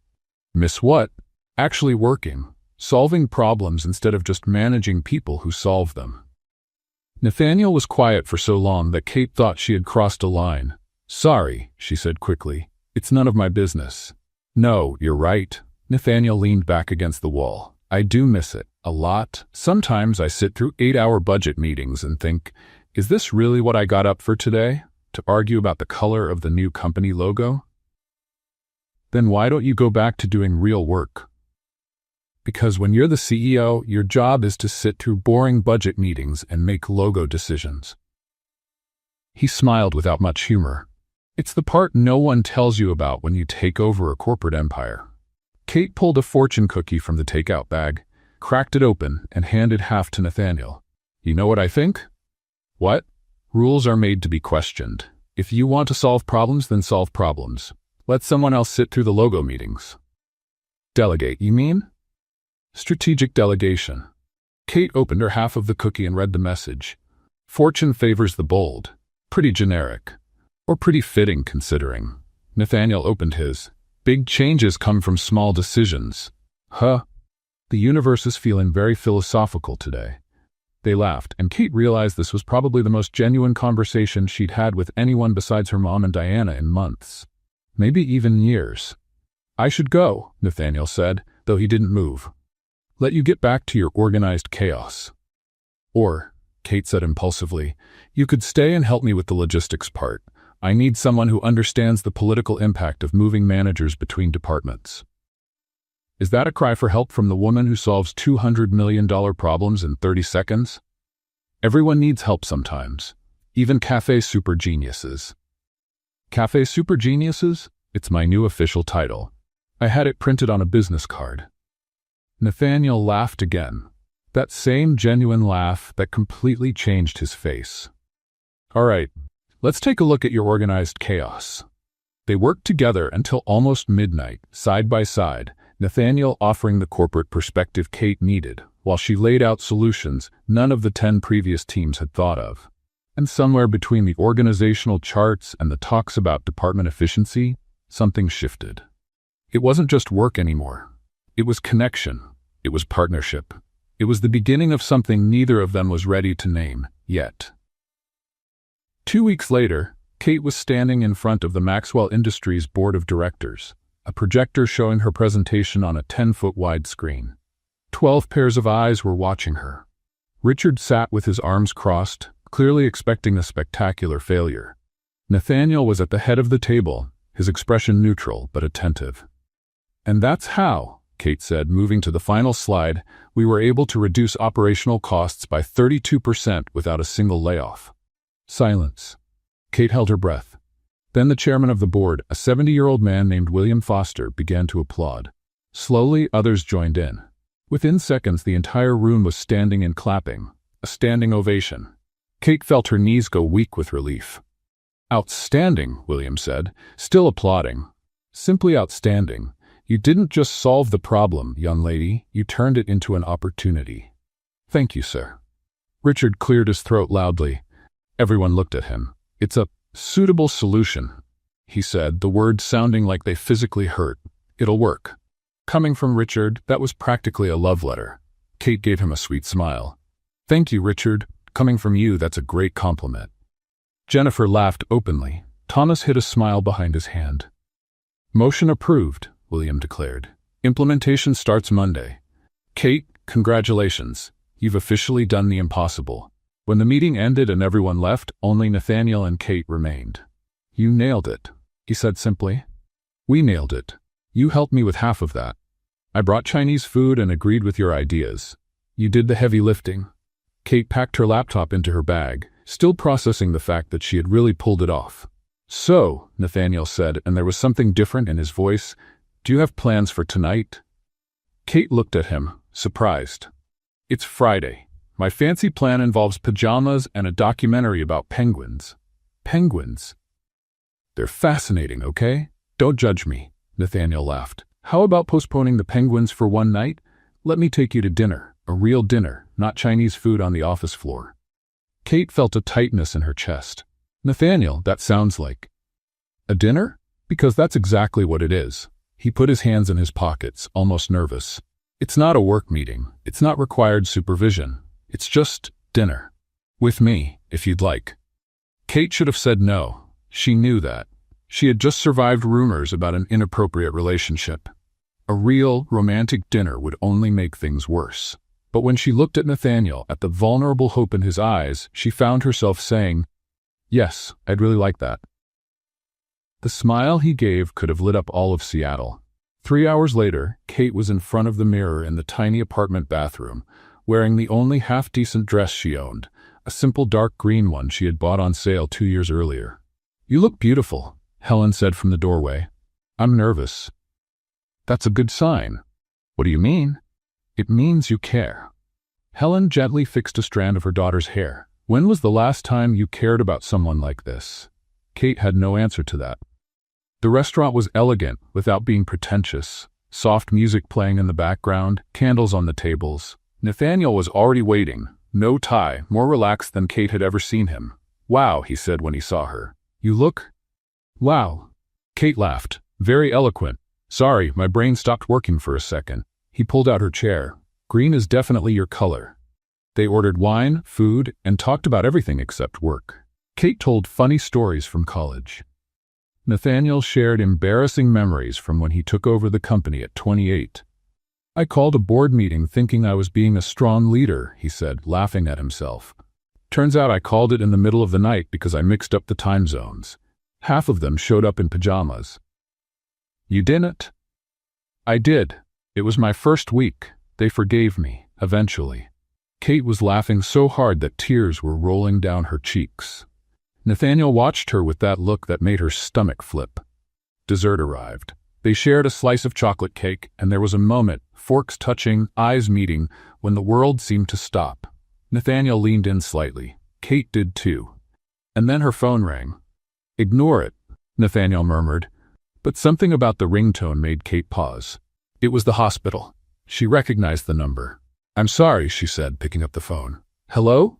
"Miss what?" "Actually working. Solving problems instead of just managing people who solve them." Nathaniel was quiet for so long that Kate thought she had crossed a line. "Sorry," she said quickly. "It's none of my business." "No, you're right." Nathaniel leaned back against the wall. "I do miss it. A lot. Sometimes I sit through 8-hour budget meetings and think, is this really what I got up for today? To argue about the color of the new company logo? Then why don't you go back to doing real work?" "Because when you're the CEO, your job is to sit through boring budget meetings and make logo decisions." He smiled without much humor. It's the part no one tells you about when you take over a corporate empire. Kate pulled a fortune cookie from the takeout bag, cracked it open, and handed half to Nathaniel. You know what I think? What? Rules are made to be questioned. If you want to solve problems, then solve problems. Let someone else sit through the logo meetings. Delegate, you mean? Strategic delegation. Kate opened her half of the cookie and read the message. Fortune favors the bold. Pretty generic. Or pretty fitting, considering. Nathaniel opened his. Big changes come from small decisions. Huh? The universe is feeling very philosophical today. They laughed, and Kate realized this was probably the most genuine conversation she'd had with anyone besides her mom and Diana in months. Maybe even years. I should go, Nathaniel said, though he didn't move. Let you get back to your organized chaos. Or, Kate said impulsively, you could stay and help me with the logistics part. I need someone who understands the political impact of moving managers between departments. Is that a cry for help from the woman who solves $200 million problems in 30 seconds? Everyone needs help sometimes, even cafe super geniuses. Cafe super geniuses? It's my new official title. I had it printed on a business card. Nathaniel laughed again, that same genuine laugh that completely changed his face. All right, let's take a look at your organized chaos. They worked together until almost midnight, side by side, Nathaniel offering the corporate perspective Kate needed, while she laid out solutions none of the 10 previous teams had thought of. And somewhere between the organizational charts and the talks about department efficiency, something shifted. It wasn't just work anymore. It was connection. It was partnership. It was the beginning of something neither of them was ready to name yet. 2 weeks later, Kate was standing in front of the Maxwell Industries board of directors, a projector showing her presentation on a 10-foot-wide screen. 12 pairs of eyes were watching her. Richard sat with his arms crossed, clearly expecting a spectacular failure. Nathaniel was at the head of the table, his expression neutral but attentive. And that's how, Kate said, moving to the final slide, we were able to reduce operational costs by 32% without a single layoff. Silence. Kate held her breath. Then the chairman of the board, a 70-year-old man named William Foster, began to applaud. Slowly, others joined in. Within seconds, the entire room was standing and clapping, a standing ovation. Kate felt her knees go weak with relief. Outstanding, William said, still applauding. Simply outstanding. You didn't just solve the problem, young lady, you turned it into an opportunity. Thank you, sir. Richard cleared his throat loudly. Everyone looked at him. It's a suitable solution, he said, the words sounding like they physically hurt. It'll work. Coming from Richard, that was practically a love letter. Kate gave him a sweet smile. Thank you, Richard. Coming from you, that's a great compliment. Jennifer laughed openly. Thomas hid a smile behind his hand. Motion approved, William declared. Implementation starts Monday. Kate, congratulations. You've officially done the impossible. When the meeting ended and everyone left, only Nathaniel and Kate remained. You nailed it, he said simply. We nailed it. You helped me with half of that. I brought Chinese food and agreed with your ideas. You did the heavy lifting. Kate packed her laptop into her bag, still processing the fact that she had really pulled it off. So, Nathaniel said, and there was something different in his voice, do you have plans for tonight? Kate looked at him, surprised. It's Friday. My fancy plan involves pajamas and a documentary about penguins. Penguins? They're fascinating, okay? Don't judge me, Nathaniel laughed. How about postponing the penguins for one night? Let me take you to dinner, a real dinner, not Chinese food on the office floor. Kate felt a tightness in her chest. Nathaniel, that sounds like a dinner? Because that's exactly what it is. He put his hands in his pockets, almost nervous. It's not a work meeting. It's not required supervision. It's just dinner. With me, if you'd like. Kate should have said no. She knew that. She had just survived rumors about an inappropriate relationship. A real, romantic dinner would only make things worse. But when she looked at Nathaniel, at the vulnerable hope in his eyes, she found herself saying, yes, I'd really like that. The smile he gave could have lit up all of Seattle. 3 hours later, Kate was in front of the mirror in the tiny apartment bathroom, wearing the only half-decent dress she owned, a simple dark green one she had bought on sale 2 years earlier. You look beautiful, Helen said from the doorway. I'm nervous. That's a good sign. What do you mean? It means you care. Helen gently fixed a strand of her daughter's hair. When was the last time you cared about someone like this? Kate had no answer to that. The restaurant was elegant without being pretentious. Soft music playing in the background, candles on the tables. Nathaniel was already waiting, no tie, more relaxed than Kate had ever seen him. Wow, he said when he saw her. You look... Wow. Kate laughed, very eloquent. Sorry, my brain stopped working for a second. He pulled out her chair. Green is definitely your color. They ordered wine, food, and talked about everything except work. Kate told funny stories from college. Nathaniel shared embarrassing memories from when he took over the company at 28. I called a board meeting thinking I was being a strong leader, he said, laughing at himself. Turns out I called it in the middle of the night because I mixed up the time zones. Half of them showed up in pajamas. You didn't? I did. It was my first week. They forgave me, eventually. Kate was laughing so hard that tears were rolling down her cheeks. Nathaniel watched her with that look that made her stomach flip. Dessert arrived. They shared a slice of chocolate cake, and there was a moment, forks touching, eyes meeting, when the world seemed to stop. Nathaniel leaned in slightly. Kate did too. And then her phone rang. Ignore it, Nathaniel murmured. But something about the ringtone made Kate pause. It was the hospital. She recognized the number. I'm sorry, she said, picking up the phone. Hello?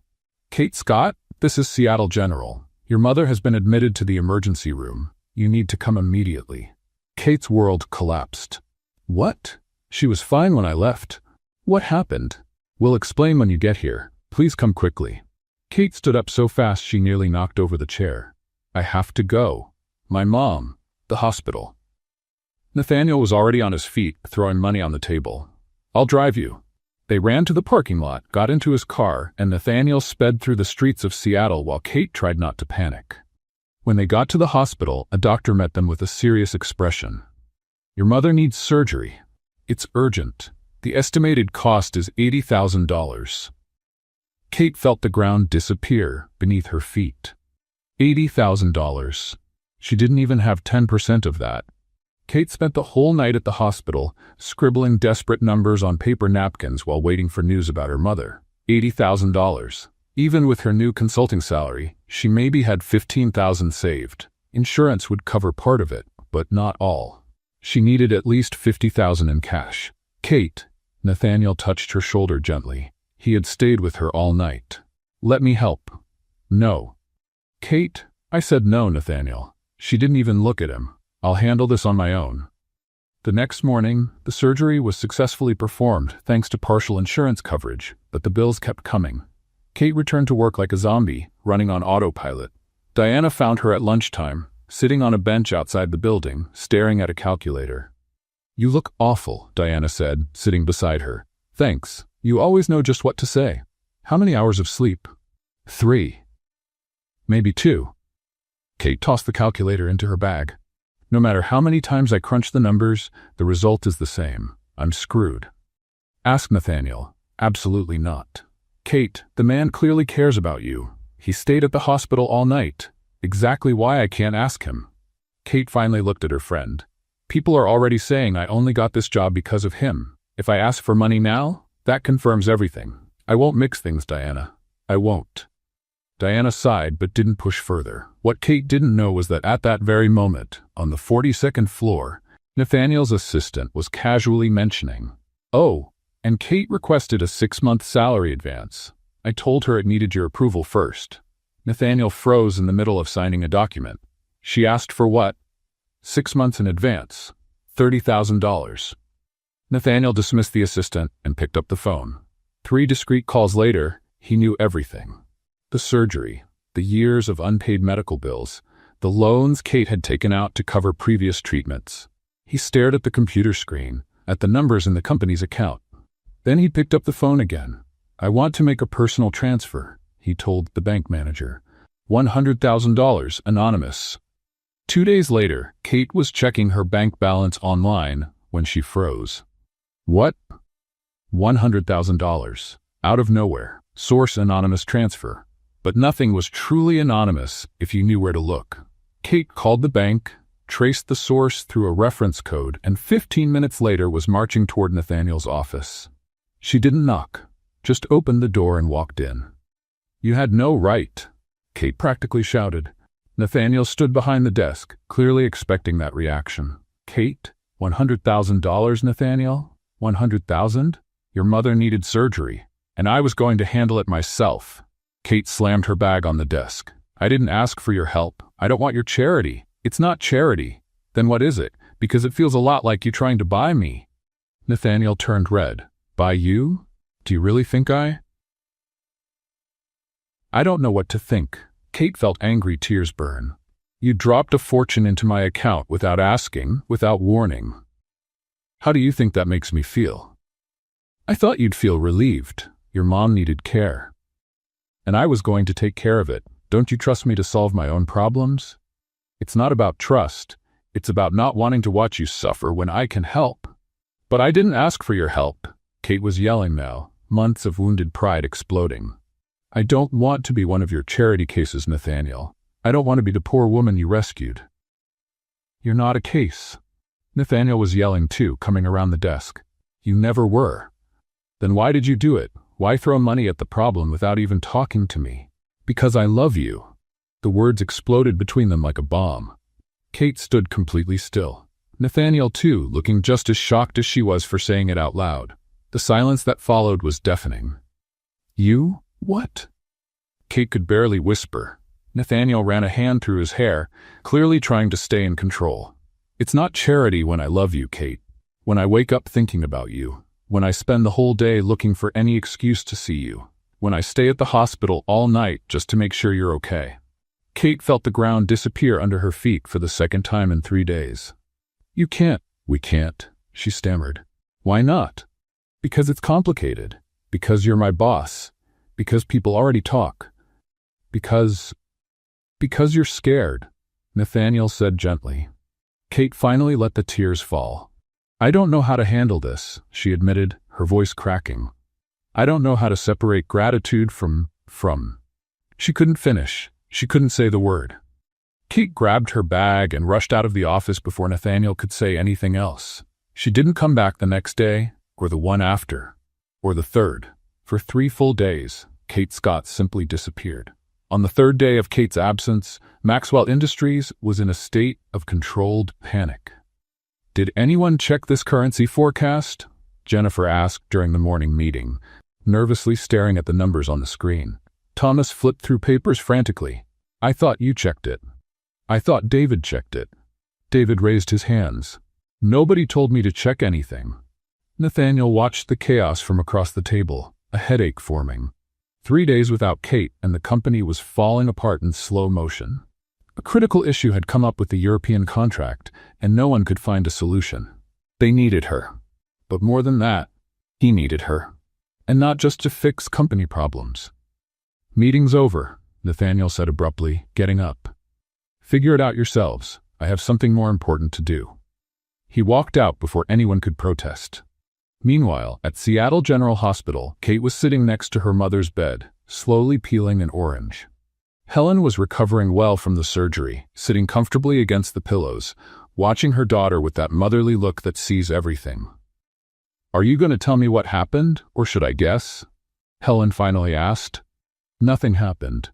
Kate Scott? This is Seattle General. Your mother has been admitted to the emergency room. You need to come immediately. Kate's world collapsed. What? She was fine when I left. What happened? We'll explain when you get here. Please come quickly. Kate stood up so fast she nearly knocked over the chair. I have to go. My mom. The hospital. Nathaniel was already on his feet, throwing money on the table. I'll drive you. They ran to the parking lot, got into his car, and Nathaniel sped through the streets of Seattle while Kate tried not to panic. When they got to the hospital, a doctor met them with a serious expression. Your mother needs surgery. It's urgent. The estimated cost is $80,000. Kate felt the ground disappear beneath her feet. $80,000. She didn't even have 10% of that. Kate spent the whole night at the hospital, scribbling desperate numbers on paper napkins while waiting for news about her mother. $80,000. Even with her new consulting salary, she maybe had $15,000 saved. Insurance would cover part of it, but not all. She needed at least $50,000 in cash. Kate, Nathaniel touched her shoulder gently. He had stayed with her all night. Let me help. No. Kate, I said no, Nathaniel. She didn't even look at him. I'll handle this on my own. The next morning, the surgery was successfully performed thanks to partial insurance coverage, but the bills kept coming. Kate returned to work like a zombie, running on autopilot. Diana found her at lunchtime, sitting on a bench outside the building, staring at a calculator. You look awful, Diana said, sitting beside her. Thanks. You always know just what to say. How many hours of sleep? 3. Maybe 2. Kate tossed the calculator into her bag. No matter how many times I crunch the numbers, the result is the same. I'm screwed. Ask Nathaniel. Absolutely not. Kate, the man clearly cares about you. He stayed at the hospital all night. Exactly why I can't ask him. Kate finally looked at her friend. People are already saying I only got this job because of him. If I ask for money now, that confirms everything. I won't mix things, Diana. I won't. Diana sighed but didn't push further. What Kate didn't know was that at that very moment, on the 42nd floor, Nathaniel's assistant was casually mentioning, "Oh, and Kate requested a 6-month salary advance. I told her it needed your approval first." Nathaniel froze in the middle of signing a document. She asked for what? 6 months in advance. $30,000. Nathaniel dismissed the assistant and picked up the phone. 3 discreet calls later, he knew everything. The surgery, the years of unpaid medical bills, the loans Kate had taken out to cover previous treatments. He stared at the computer screen, at the numbers in the company's account. Then he picked up the phone again. I want to make a personal transfer, he told the bank manager. $100,000, anonymous. 2 days later, Kate was checking her bank balance online when she froze. What? $100,000. Out of nowhere. Source anonymous transfer. But nothing was truly anonymous if you knew where to look. Kate called the bank, traced the source through a reference code, and 15 minutes later was marching toward Nathaniel's office. She didn't knock, just opened the door and walked in. "You had no right," Kate practically shouted. Nathaniel stood behind the desk, clearly expecting that reaction. "Kate, $100,000, Nathaniel? 100,000? Your mother needed surgery, and I was going to handle it myself." Kate slammed her bag on the desk. "I didn't ask for your help. I don't want your charity. It's not charity." "Then what is it? Because it feels a lot like you trying to buy me." Nathaniel turned red. "Buy you? Do you really think I don't know what to think." Kate felt angry tears burn. "You dropped a fortune into my account without asking, without warning. How do you think that makes me feel?" "I thought you'd feel relieved. Your mom needed care. And I was going to take care of it. Don't you trust me to solve my own problems?" "It's not about trust. It's about not wanting to watch you suffer when I can help." "But I didn't ask for your help." Kate was yelling now, months of wounded pride exploding. "I don't want to be one of your charity cases, Nathaniel. I don't want to be the poor woman you rescued." "You're not a case." Nathaniel was yelling too, coming around the desk. "You never were." "Then why did you do it? Why throw money at the problem without even talking to me?" "Because I love you." The words exploded between them like a bomb. Kate stood completely still. Nathaniel too, looking just as shocked as she was for saying it out loud. The silence that followed was deafening. "You? What?" Kate could barely whisper. Nathaniel ran a hand through his hair, clearly trying to stay in control. "It's not charity when I love you, Kate. When I wake up thinking about you. When I spend the whole day looking for any excuse to see you. When I stay at the hospital all night just to make sure you're okay." Kate felt the ground disappear under her feet for the second time in 3 days. "You can't." "We can't," she stammered. "Why not?" "Because it's complicated. Because you're my boss. Because people already talk. Because you're scared," Nathaniel said gently. Kate finally let the tears fall. "I don't know how to handle this," she admitted, her voice cracking. "I don't know how to separate gratitude from. She couldn't finish. She couldn't say the word. Kate grabbed her bag and rushed out of the office before Nathaniel could say anything else. She didn't come back the next day, or the one after, or the third. For 3 full days, Kate Scott simply disappeared. On the 3rd day of Kate's absence, Maxwell Industries was in a state of controlled panic. "Did anyone check this currency forecast?" Jennifer asked during the morning meeting, nervously staring at the numbers on the screen. Thomas flipped through papers frantically. "I thought you checked it." "I thought David checked it." David raised his hands. "Nobody told me to check anything." Nathaniel watched the chaos from across the table, a headache forming. 3 days without Kate, and the company was falling apart in slow motion. A critical issue had come up with the European contract, and no one could find a solution. They needed her. But more than that, he needed her. And not just to fix company problems. "Meeting's over," Nathaniel said abruptly, getting up. "Figure it out yourselves. I have something more important to do." He walked out before anyone could protest. Meanwhile, at Seattle General Hospital, Kate was sitting next to her mother's bed, slowly peeling an orange. Helen was recovering well from the surgery, sitting comfortably against the pillows, watching her daughter with that motherly look that sees everything. "Are you going to tell me what happened, or should I guess?" Helen finally asked. "Nothing happened."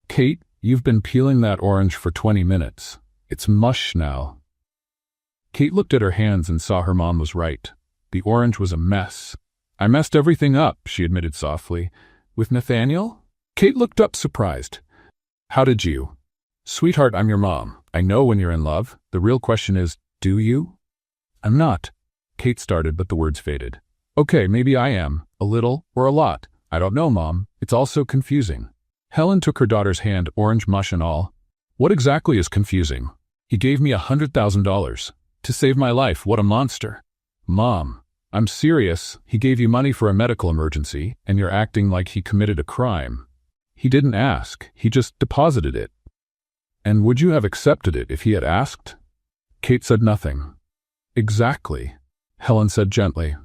"Kate, you've been peeling that orange for 20 minutes. It's mush now." Kate looked at her hands and saw her mom was right. The orange was a mess. "I messed everything up," she admitted softly. "With Nathaniel?" Kate looked up surprised. "How did you?" "Sweetheart, I'm your mom. I know when you're in love. The real question is, do you?" "I'm not," Kate started, but the words faded. "Okay, maybe I am. A little, or a lot. I don't know, Mom. It's all so confusing." Helen took her daughter's hand, orange mush and all. "What exactly is confusing?" "He gave me $100,000. To save my life. What a monster." "Mom, I'm serious. He gave you money for a medical emergency, and you're acting like he committed a crime. He didn't ask. He just deposited it." "And would you have accepted it if he had asked?" Kate said nothing. "Exactly," Helen said gently.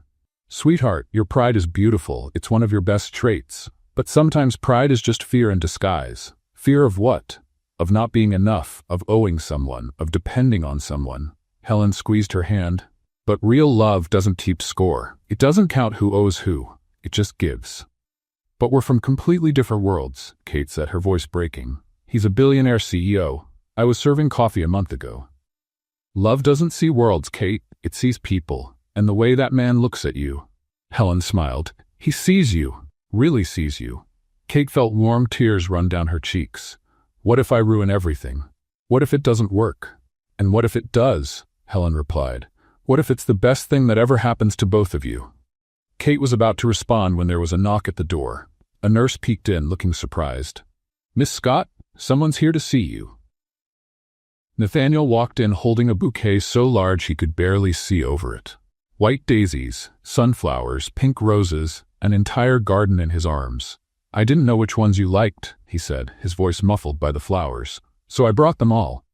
"Sweetheart, your pride is beautiful. It's one of your best traits. But sometimes pride is just fear in disguise." "Fear of what?" of not being enough, of owing someone, of depending on someone. Helen squeezed her hand. But real love doesn't keep score. It doesn't count who owes who. It just gives. But we're from completely different worlds, Kate said, her voice breaking. He's a billionaire CEO. I was serving coffee a month ago. Love doesn't see worlds, Kate. It sees people. And the way that man looks at you. Helen smiled. He sees you. Really sees you. Kate felt warm tears run down her cheeks. What if I ruin everything? What if it doesn't work? And what if it does? Helen replied. What if it's the best thing that ever happens to both of you? Kate was about to respond when there was a knock at the door. A nurse peeked in, looking surprised. Miss Scott, someone's here to see you. Nathaniel walked in holding a bouquet so large he could barely see over it. White daisies, sunflowers, pink roses, an entire garden in his arms. I didn't know which ones you liked, he said, his voice muffled by the flowers. So I brought them all.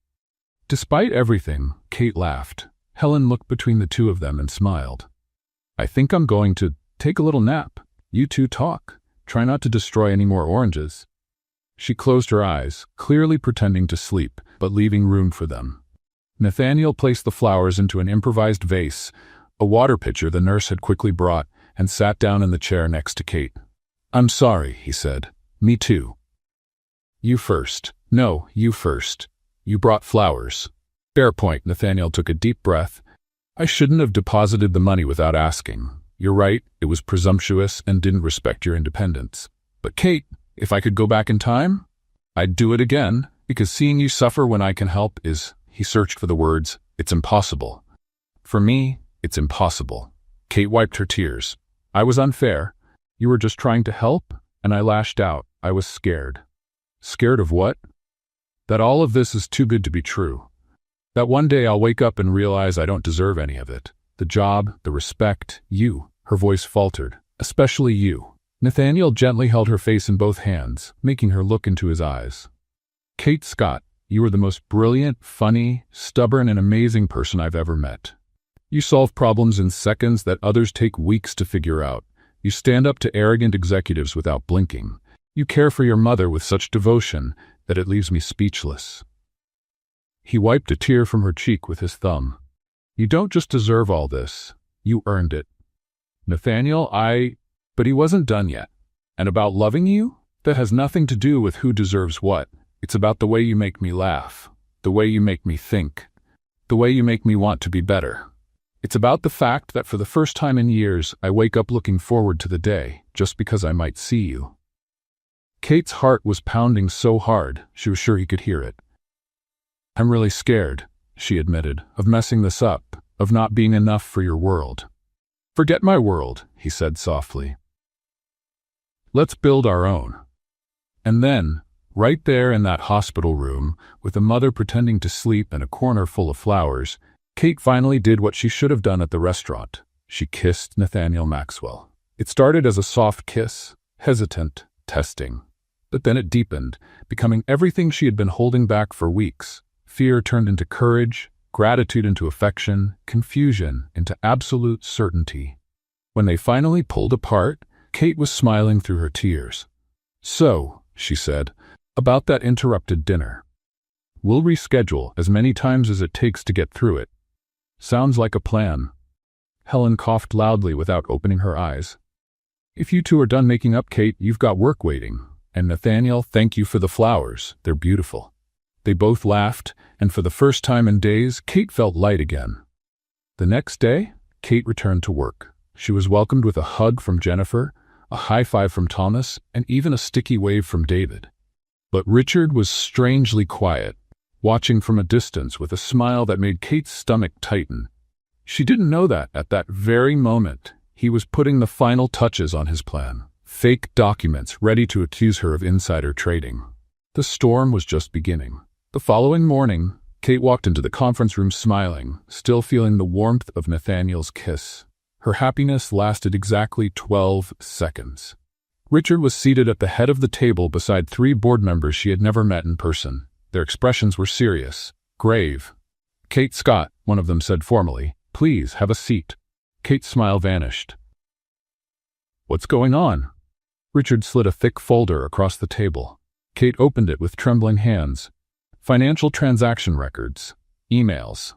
Despite everything, Kate laughed. Helen looked between the two of them and smiled. I think I'm going to take a little nap. You two talk. Try not to destroy any more oranges. She closed her eyes, clearly pretending to sleep, but leaving room for them. Nathaniel placed the flowers into an improvised vase, a water pitcher the nurse had quickly brought, and sat down in the chair next to Kate. I'm sorry, he said. Me too. You first. No, you first. You brought flowers. Fair point, Nathaniel took a deep breath. I shouldn't have deposited the money without asking. You're right, it was presumptuous and didn't respect your independence. But Kate, if I could go back in time, I'd do it again, because seeing you suffer when I can help is, he searched for the words, it's impossible. For me, it's impossible. Kate wiped her tears. I was unfair. You were just trying to help, and I lashed out. I was scared. Scared of what? That all of this is too good to be true. That one day I'll wake up and realize I don't deserve any of it. The job, the respect, you. Her voice faltered. Especially you. Nathaniel gently held her face in both hands, making her look into his eyes. Kate Scott, you are the most brilliant, funny, stubborn, and amazing person I've ever met. You solve problems in seconds that others take weeks to figure out. You stand up to arrogant executives without blinking. You care for your mother with such devotion that it leaves me speechless. He wiped a tear from her cheek with his thumb. You don't just deserve all this. You earned it. Nathaniel, But he wasn't done yet. And about loving you? That has nothing to do with who deserves what. It's about the way you make me laugh, the way you make me think, the way you make me want to be better. It's about the fact that for the first time in years, I wake up looking forward to the day, just because I might see you. Kate's heart was pounding so hard, she was sure he could hear it. I'm really scared, she admitted, of messing this up, of not being enough for your world. Forget my world, he said softly. Let's build our own. And then, right there in that hospital room, with a mother pretending to sleep in a corner full of flowers, Kate finally did what she should have done at the restaurant. She kissed Nathaniel Maxwell. It started as a soft kiss, hesitant, testing. But then it deepened, becoming everything she had been holding back for weeks. Fear turned into courage, gratitude into affection, confusion into absolute certainty. When they finally pulled apart, Kate was smiling through her tears. So, she said, about that interrupted dinner. We'll reschedule as many times as it takes to get through it. Sounds like a plan. Helen coughed loudly without opening her eyes. If you two are done making up, Kate, you've got work waiting. And Nathaniel, thank you for the flowers. They're beautiful. They both laughed, and for the first time in days, Kate felt light again. The next day, Kate returned to work. She was welcomed with a hug from Jennifer, a high five from Thomas, and even a sticky wave from David. But Richard was strangely quiet, watching from a distance with a smile that made Kate's stomach tighten. She didn't know that, at that very moment, he was putting the final touches on his plan. Fake documents ready to accuse her of insider trading. The storm was just beginning. The following morning, Kate walked into the conference room smiling, still feeling the warmth of Nathaniel's kiss. Her happiness lasted exactly 12 seconds. Richard was seated at the head of the table beside 3 board members she had never met in person. Their expressions were serious, grave. Kate Scott, one of them said formally, please have a seat. Kate's smile vanished. What's going on? Richard slid a thick folder across the table. Kate opened it with trembling hands. Financial transaction records, emails,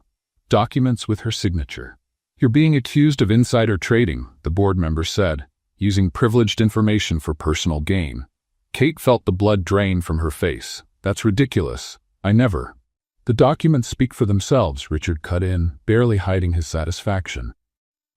documents with her signature. You're being accused of insider trading, the board member said, using privileged information for personal gain. Kate felt the blood drain from her face. That's ridiculous. I never. The documents speak for themselves, Richard cut in, barely hiding his satisfaction.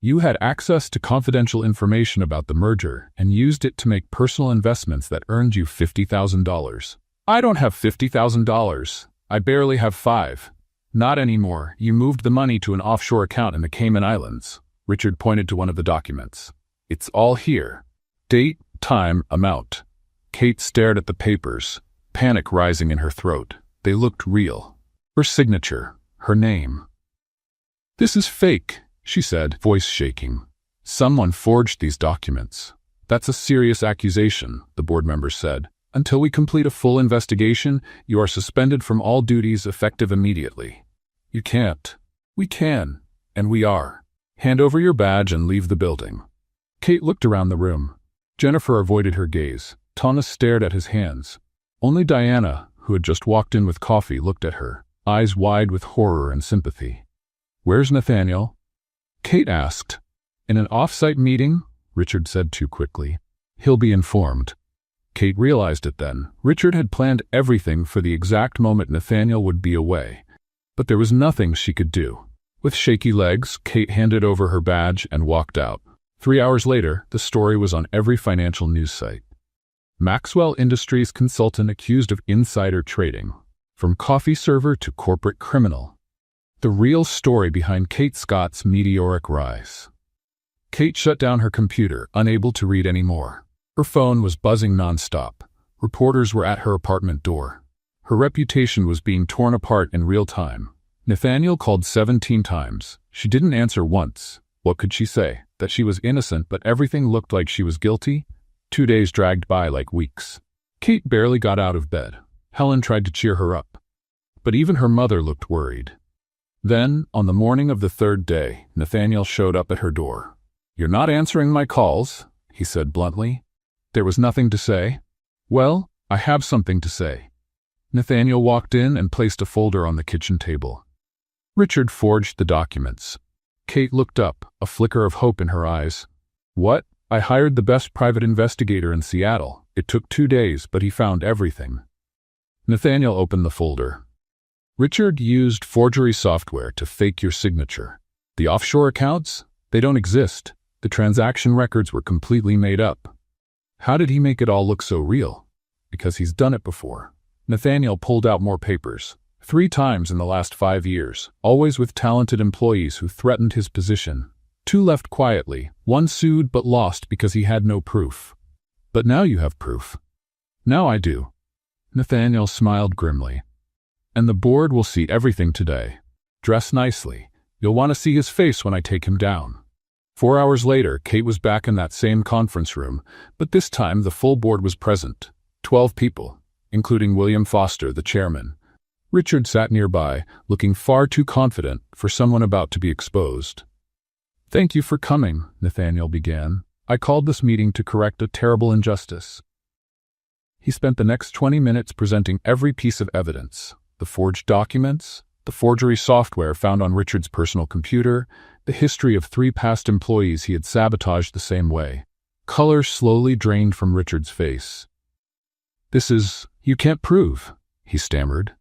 You had access to confidential information about the merger and used it to make personal investments that earned you $50,000. I don't have $50,000. I barely have $5. Not anymore. You moved the money to an offshore account in the Cayman Islands. Richard pointed to one of the documents. It's all here. Date, time, amount. Kate stared at the papers, panic rising in her throat. They looked real. Her signature, her name. This is fake, she said, voice shaking. Someone forged these documents. That's a serious accusation, the board member said. Until we complete a full investigation, you are suspended from all duties effective immediately. You can't. We can. And we are. Hand over your badge and leave the building. Kate looked around the room. Jennifer avoided her gaze. Thomas stared at his hands. Only Diana, who had just walked in with coffee, looked at her, eyes wide with horror and sympathy. Where's Nathaniel? Kate asked. In an off-site meeting, Richard said too quickly. He'll be informed. Kate realized it then. Richard had planned everything for the exact moment Nathaniel would be away. But there was nothing she could do. With shaky legs, Kate handed over her badge and walked out. 3 hours later, the story was on every financial news site. Maxwell Industries consultant accused of insider trading, from coffee server to corporate criminal. The real story behind Kate Scott's meteoric rise. Kate shut down her computer, unable to read anymore. Her phone was buzzing nonstop. Reporters were at her apartment door. Her reputation was being torn apart in real time. Nathaniel called 17 times. She didn't answer once. What could she say? That she was innocent, but everything looked like she was guilty? 2 days dragged by like weeks. Kate barely got out of bed. Helen tried to cheer her up. But even her mother looked worried. Then, on the morning of the third day, Nathaniel showed up at her door. "You're not answering my calls," he said bluntly. There was nothing to say. "Well, I have something to say." Nathaniel walked in and placed a folder on the kitchen table. Richard forged the documents. Kate looked up, a flicker of hope in her eyes. "What? I hired the best private investigator in Seattle. It took 2 days, but he found everything." Nathaniel opened the folder. Richard used forgery software to fake your signature. The offshore accounts? They don't exist. The transaction records were completely made up. How did he make it all look so real? Because he's done it before. Nathaniel pulled out more papers. 3 times in the last 5 years, always with talented employees who threatened his position. 2 left quietly, 1 sued but lost because he had no proof. But now you have proof. Now I do. Nathaniel smiled grimly. And the board will see everything today. Dress nicely. You'll want to see his face when I take him down. 4 hours later, Kate was back in that same conference room, but this time the full board was present. 12 people, including William Foster, the chairman. Richard sat nearby, looking far too confident for someone about to be exposed. "Thank you for coming," Nathaniel began. "I called this meeting to correct a terrible injustice." He spent the next 20 minutes presenting every piece of evidence. The forged documents, the forgery software found on Richard's personal computer, the history of 3 past employees he had sabotaged the same way. Color slowly drained from Richard's face. You can't prove," he stammered.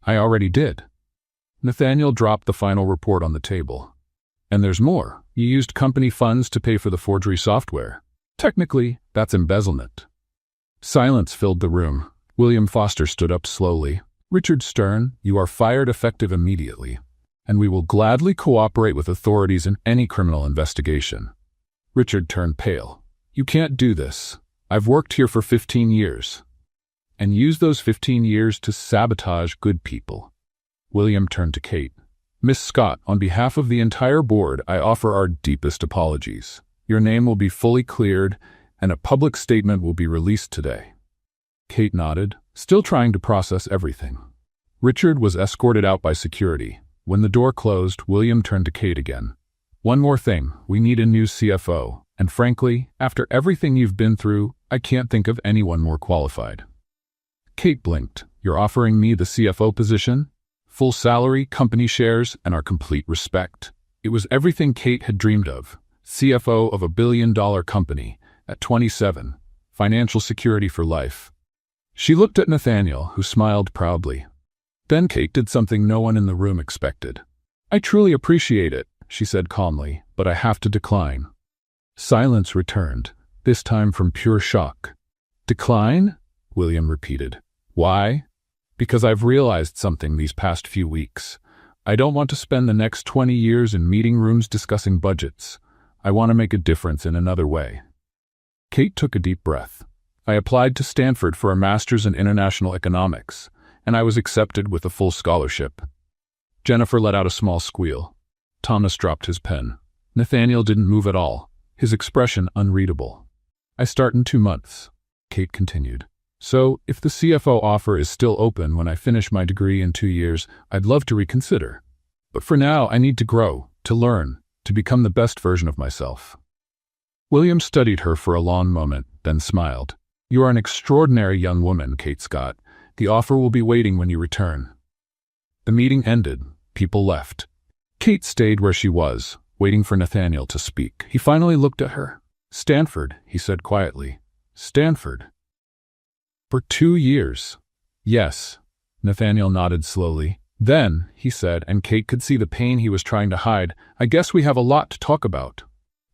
"I already did." Nathaniel dropped the final report on the table. "And there's more. You used company funds to pay for the forgery software. Technically, that's embezzlement." Silence filled the room. William Foster stood up slowly. "Richard Stern, you are fired effective immediately, and we will gladly cooperate with authorities in any criminal investigation." Richard turned pale. "You can't do this. I've worked here for 15 years. And use those 15 years to sabotage good people." William turned to Kate. "Miss Scott, on behalf of the entire board, I offer our deepest apologies. Your name will be fully cleared, and a public statement will be released today." Kate nodded, still trying to process everything. Richard was escorted out by security. When the door closed, William turned to Kate again. "One more thing, we need a new CFO, and frankly, after everything you've been through, I can't think of anyone more qualified." Kate blinked. You're offering me the CFO position? Full salary, company shares, and our complete respect. It was everything Kate had dreamed of. CFO of a billion-dollar company at 27. Financial security for life. She looked at Nathaniel, who smiled proudly. Then Kate did something no one in the room expected. I truly appreciate it, she said calmly, but I have to decline. Silence returned, this time from pure shock. Decline? William repeated. Why? Because I've realized something these past few weeks. I don't want to spend the next 20 years in meeting rooms discussing budgets. I want to make a difference in another way. Kate took a deep breath. I applied to Stanford for a master's in international economics, and I was accepted with a full scholarship. Jennifer let out a small squeal. Thomas dropped his pen. Nathaniel didn't move at all, his expression unreadable. I start in 2 months, Kate continued. So, if the CFO offer is still open when I finish my degree in 2 years, I'd love to reconsider. But for now, I need to grow, to learn, to become the best version of myself. William studied her for a long moment, then smiled. You are an extraordinary young woman, Kate Scott. The offer will be waiting when you return. The meeting ended. People left. Kate stayed where she was, waiting for Nathaniel to speak. He finally looked at her. Stanford, he said quietly. Stanford. For 2 years. Yes. Nathaniel nodded slowly. Then, he said, and Kate could see the pain he was trying to hide, I guess we have a lot to talk about.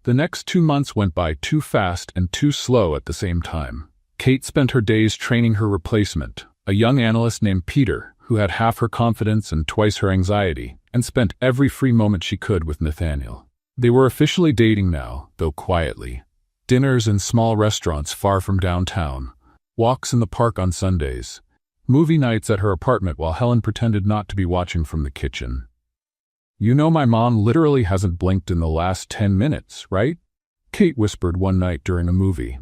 The next 2 months went by too fast and too slow at the same time. Kate spent her days training her replacement, a young analyst named Peter, who had half her confidence and twice her anxiety, and spent every free moment she could with Nathaniel. They were officially dating now, though quietly. Dinners in small restaurants far from downtown, walks in the park on Sundays, movie nights at her apartment while Helen pretended not to be watching from the kitchen. You know my mom literally hasn't blinked in the last 10 minutes, right? Kate whispered one night during a movie.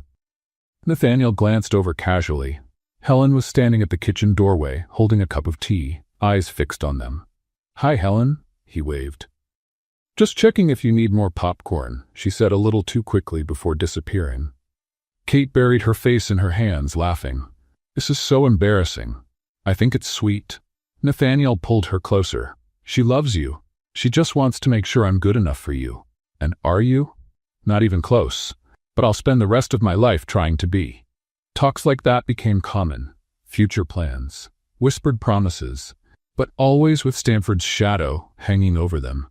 Nathaniel glanced over casually. Helen was standing at the kitchen doorway, holding a cup of tea, eyes fixed on them. Hi, Helen, he waved. Just checking if you need more popcorn, she said a little too quickly before disappearing. Kate buried her face in her hands, laughing. This is so embarrassing. I think it's sweet. Nathaniel pulled her closer. She loves you. She just wants to make sure I'm good enough for you. And are you? Not even close. But I'll spend the rest of my life trying to be. Talks like that became common. Future plans. Whispered promises. But always with Stanford's shadow hanging over them.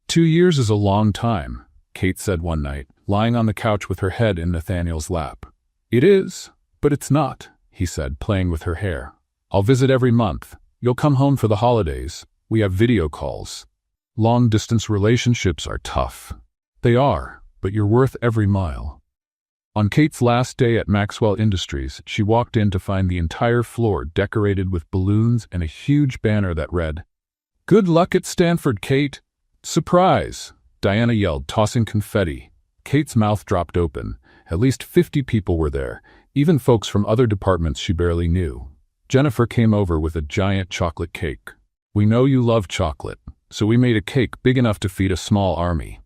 2 years is a long time, Kate said one night, lying on the couch with her head in Nathaniel's lap. It is, but it's not, he said, playing with her hair. I'll visit every month. You'll come home for the holidays. We have video calls. Long-distance relationships are tough. They are, but you're worth every mile. On Kate's last day at Maxwell Industries, she walked in to find the entire floor decorated with balloons and a huge banner that read, Good luck at Stanford, Kate. Surprise! Diana yelled, tossing confetti. Kate's mouth dropped open. At least 50 people were there, even folks from other departments she barely knew. Jennifer came over with a giant chocolate cake. We know you love chocolate, so we made a cake big enough to feed a small army.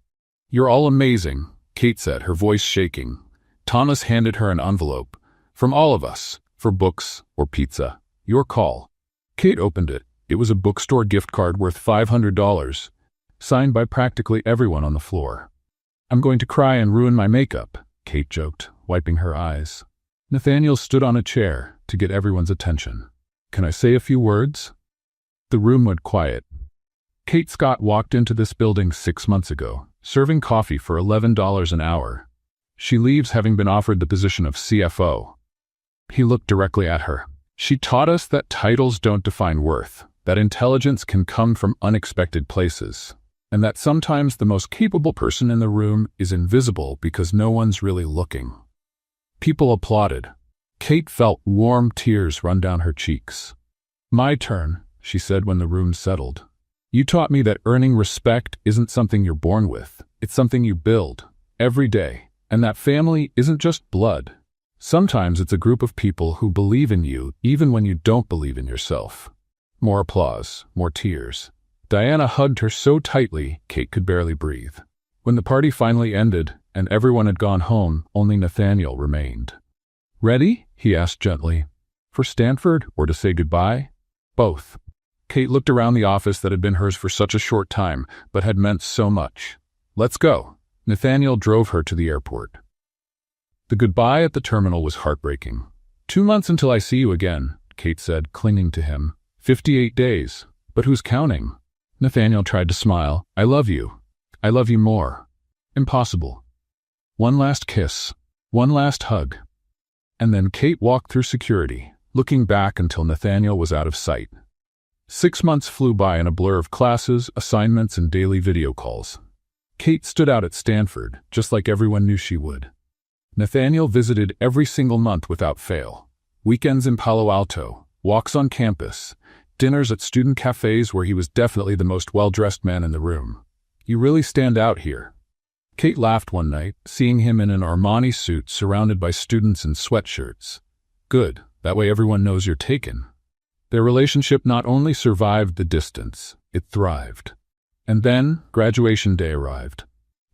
You're all amazing, Kate said, her voice shaking. Thomas handed her an envelope. From all of us, for books or pizza. Your call. Kate opened it. It was a bookstore gift card worth $500, signed by practically everyone on the floor. I'm going to cry and ruin my makeup, Kate joked, wiping her eyes. Nathaniel stood on a chair to get everyone's attention. Can I say a few words? The room went quiet. Kate Scott walked into this building 6 months ago, serving coffee for $11 an hour. She leaves having been offered the position of CFO. He looked directly at her. She taught us that titles don't define worth, that intelligence can come from unexpected places, and that sometimes the most capable person in the room is invisible because no one's really looking. People applauded. Kate felt warm tears run down her cheeks. My turn, she said when the room settled. You taught me that earning respect isn't something you're born with. It's something you build, every day. And that family isn't just blood. Sometimes it's a group of people who believe in you even when you don't believe in yourself. More applause, more tears. Diana hugged her so tightly, Kate could barely breathe. When the party finally ended and everyone had gone home, only Nathaniel remained. Ready? He asked gently. For Stanford or to say goodbye? Both. Kate looked around the office that had been hers for such a short time, but had meant so much. Let's go. Nathaniel drove her to the airport. The goodbye at the terminal was heartbreaking. 2 months until I see you again, Kate said, clinging to him. 58 days. But who's counting? Nathaniel tried to smile. I love you. I love you more. Impossible. One last kiss. One last hug. And then Kate walked through security, looking back until Nathaniel was out of sight. 6 months flew by in a blur of classes, assignments, and daily video calls. Kate stood out at Stanford, just like everyone knew she would. Nathaniel visited every single month without fail. Weekends in Palo Alto, walks on campus, dinners at student cafes where he was definitely the most well-dressed man in the room. You really stand out here. Kate laughed one night, seeing him in an Armani suit surrounded by students in sweatshirts. Good, that way everyone knows you're taken. Their relationship not only survived the distance, it thrived. And then, graduation day arrived.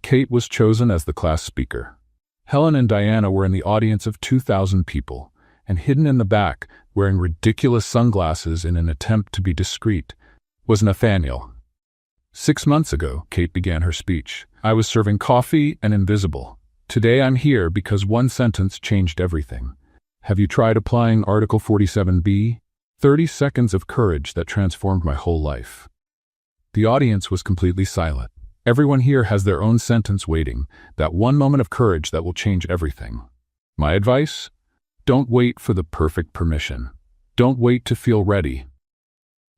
Kate was chosen as the class speaker. Helen and Diana were in the audience of 2,000 people, and hidden in the back, wearing ridiculous sunglasses in an attempt to be discreet, was Nathaniel. 6 months ago, Kate began her speech. I was serving coffee and invisible. Today I'm here because one sentence changed everything. Have you tried applying Article 47B? 30 seconds of courage that transformed my whole life. The audience was completely silent. Everyone here has their own sentence waiting, that one moment of courage that will change everything. My advice? Don't wait for the perfect permission. Don't wait to feel ready.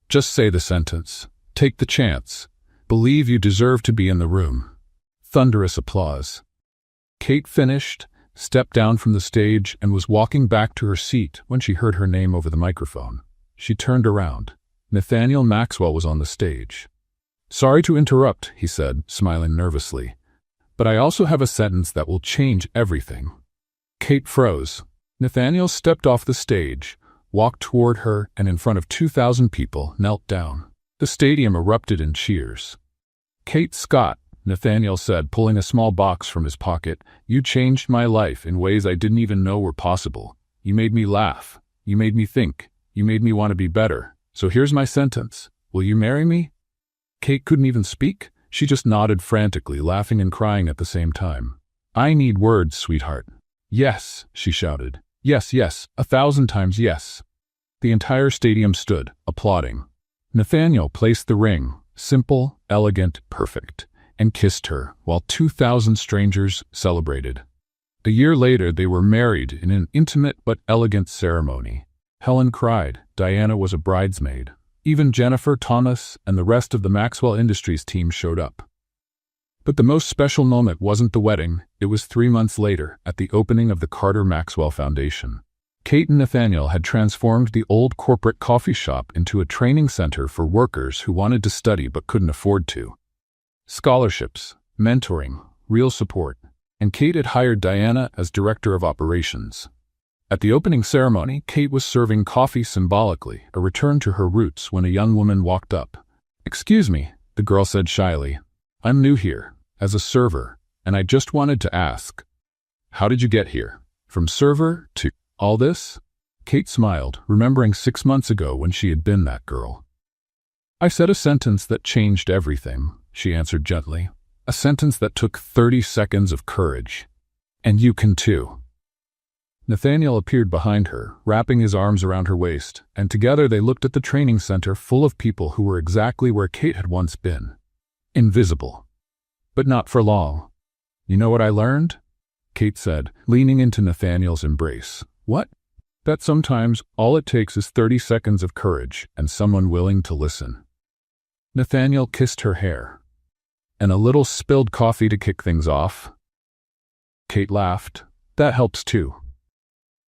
Just say the sentence. Take the chance. Believe you deserve to be in the room. Thunderous applause. Kate finished, stepped down from the stage, and was walking back to her seat when she heard her name over the microphone. She turned around. Nathaniel Maxwell was on the stage. Sorry to interrupt, he said, smiling nervously. But I also have a sentence that will change everything. Kate froze. Nathaniel stepped off the stage, walked toward her, and in front of 2,000 people, knelt down. The stadium erupted in cheers. Kate Scott, Nathaniel said, pulling a small box from his pocket, you changed my life in ways I didn't even know were possible. You made me laugh. You made me think. You made me want to be better. So here's my sentence. Will you marry me? Kate couldn't even speak. She just nodded frantically, laughing and crying at the same time. I need words, sweetheart. Yes, she shouted. Yes, yes, 1,000 times yes. The entire stadium stood, applauding. Nathaniel placed the ring, simple, elegant, perfect, and kissed her, while 2,000 strangers celebrated. A year later, they were married in an intimate but elegant ceremony. Helen cried. Diana was a bridesmaid. Even Jennifer, Thomas, and the rest of the Maxwell Industries team showed up. But the most special moment wasn't the wedding. It was 3 months later, at the opening of the Carter Maxwell Foundation. Kate and Nathaniel had transformed the old corporate coffee shop into a training center for workers who wanted to study but couldn't afford to. Scholarships, mentoring, real support, and Kate had hired Diana as director of operations. At the opening ceremony, Kate was serving coffee symbolically, a return to her roots, when a young woman walked up. Excuse me, the girl said shyly. I'm new here, as a server, and I just wanted to ask, how did you get here? From server to all this? Kate smiled, remembering 6 months ago when she had been that girl. I said a sentence that changed everything, she answered gently. A sentence that took 30 seconds of courage. And you can too. Nathaniel appeared behind her, wrapping his arms around her waist, and together they looked at the training center full of people who were exactly where Kate had once been. Invisible. But not for long. You know what I learned? Kate said, leaning into Nathaniel's embrace. What? That sometimes all it takes is 30 seconds of courage and someone willing to listen. Nathaniel kissed her hair. And a little spilled coffee to kick things off. Kate laughed. That helps too.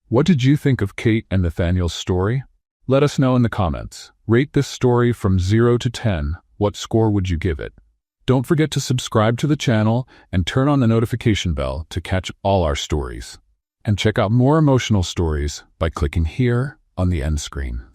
What did you think of Kate and Nathaniel's story? Let us know in the comments. Rate this story from 0 to 10. What score would you give it? Don't forget to subscribe to the channel and turn on the notification bell to catch all our stories. And check out more emotional stories by clicking here on the end screen.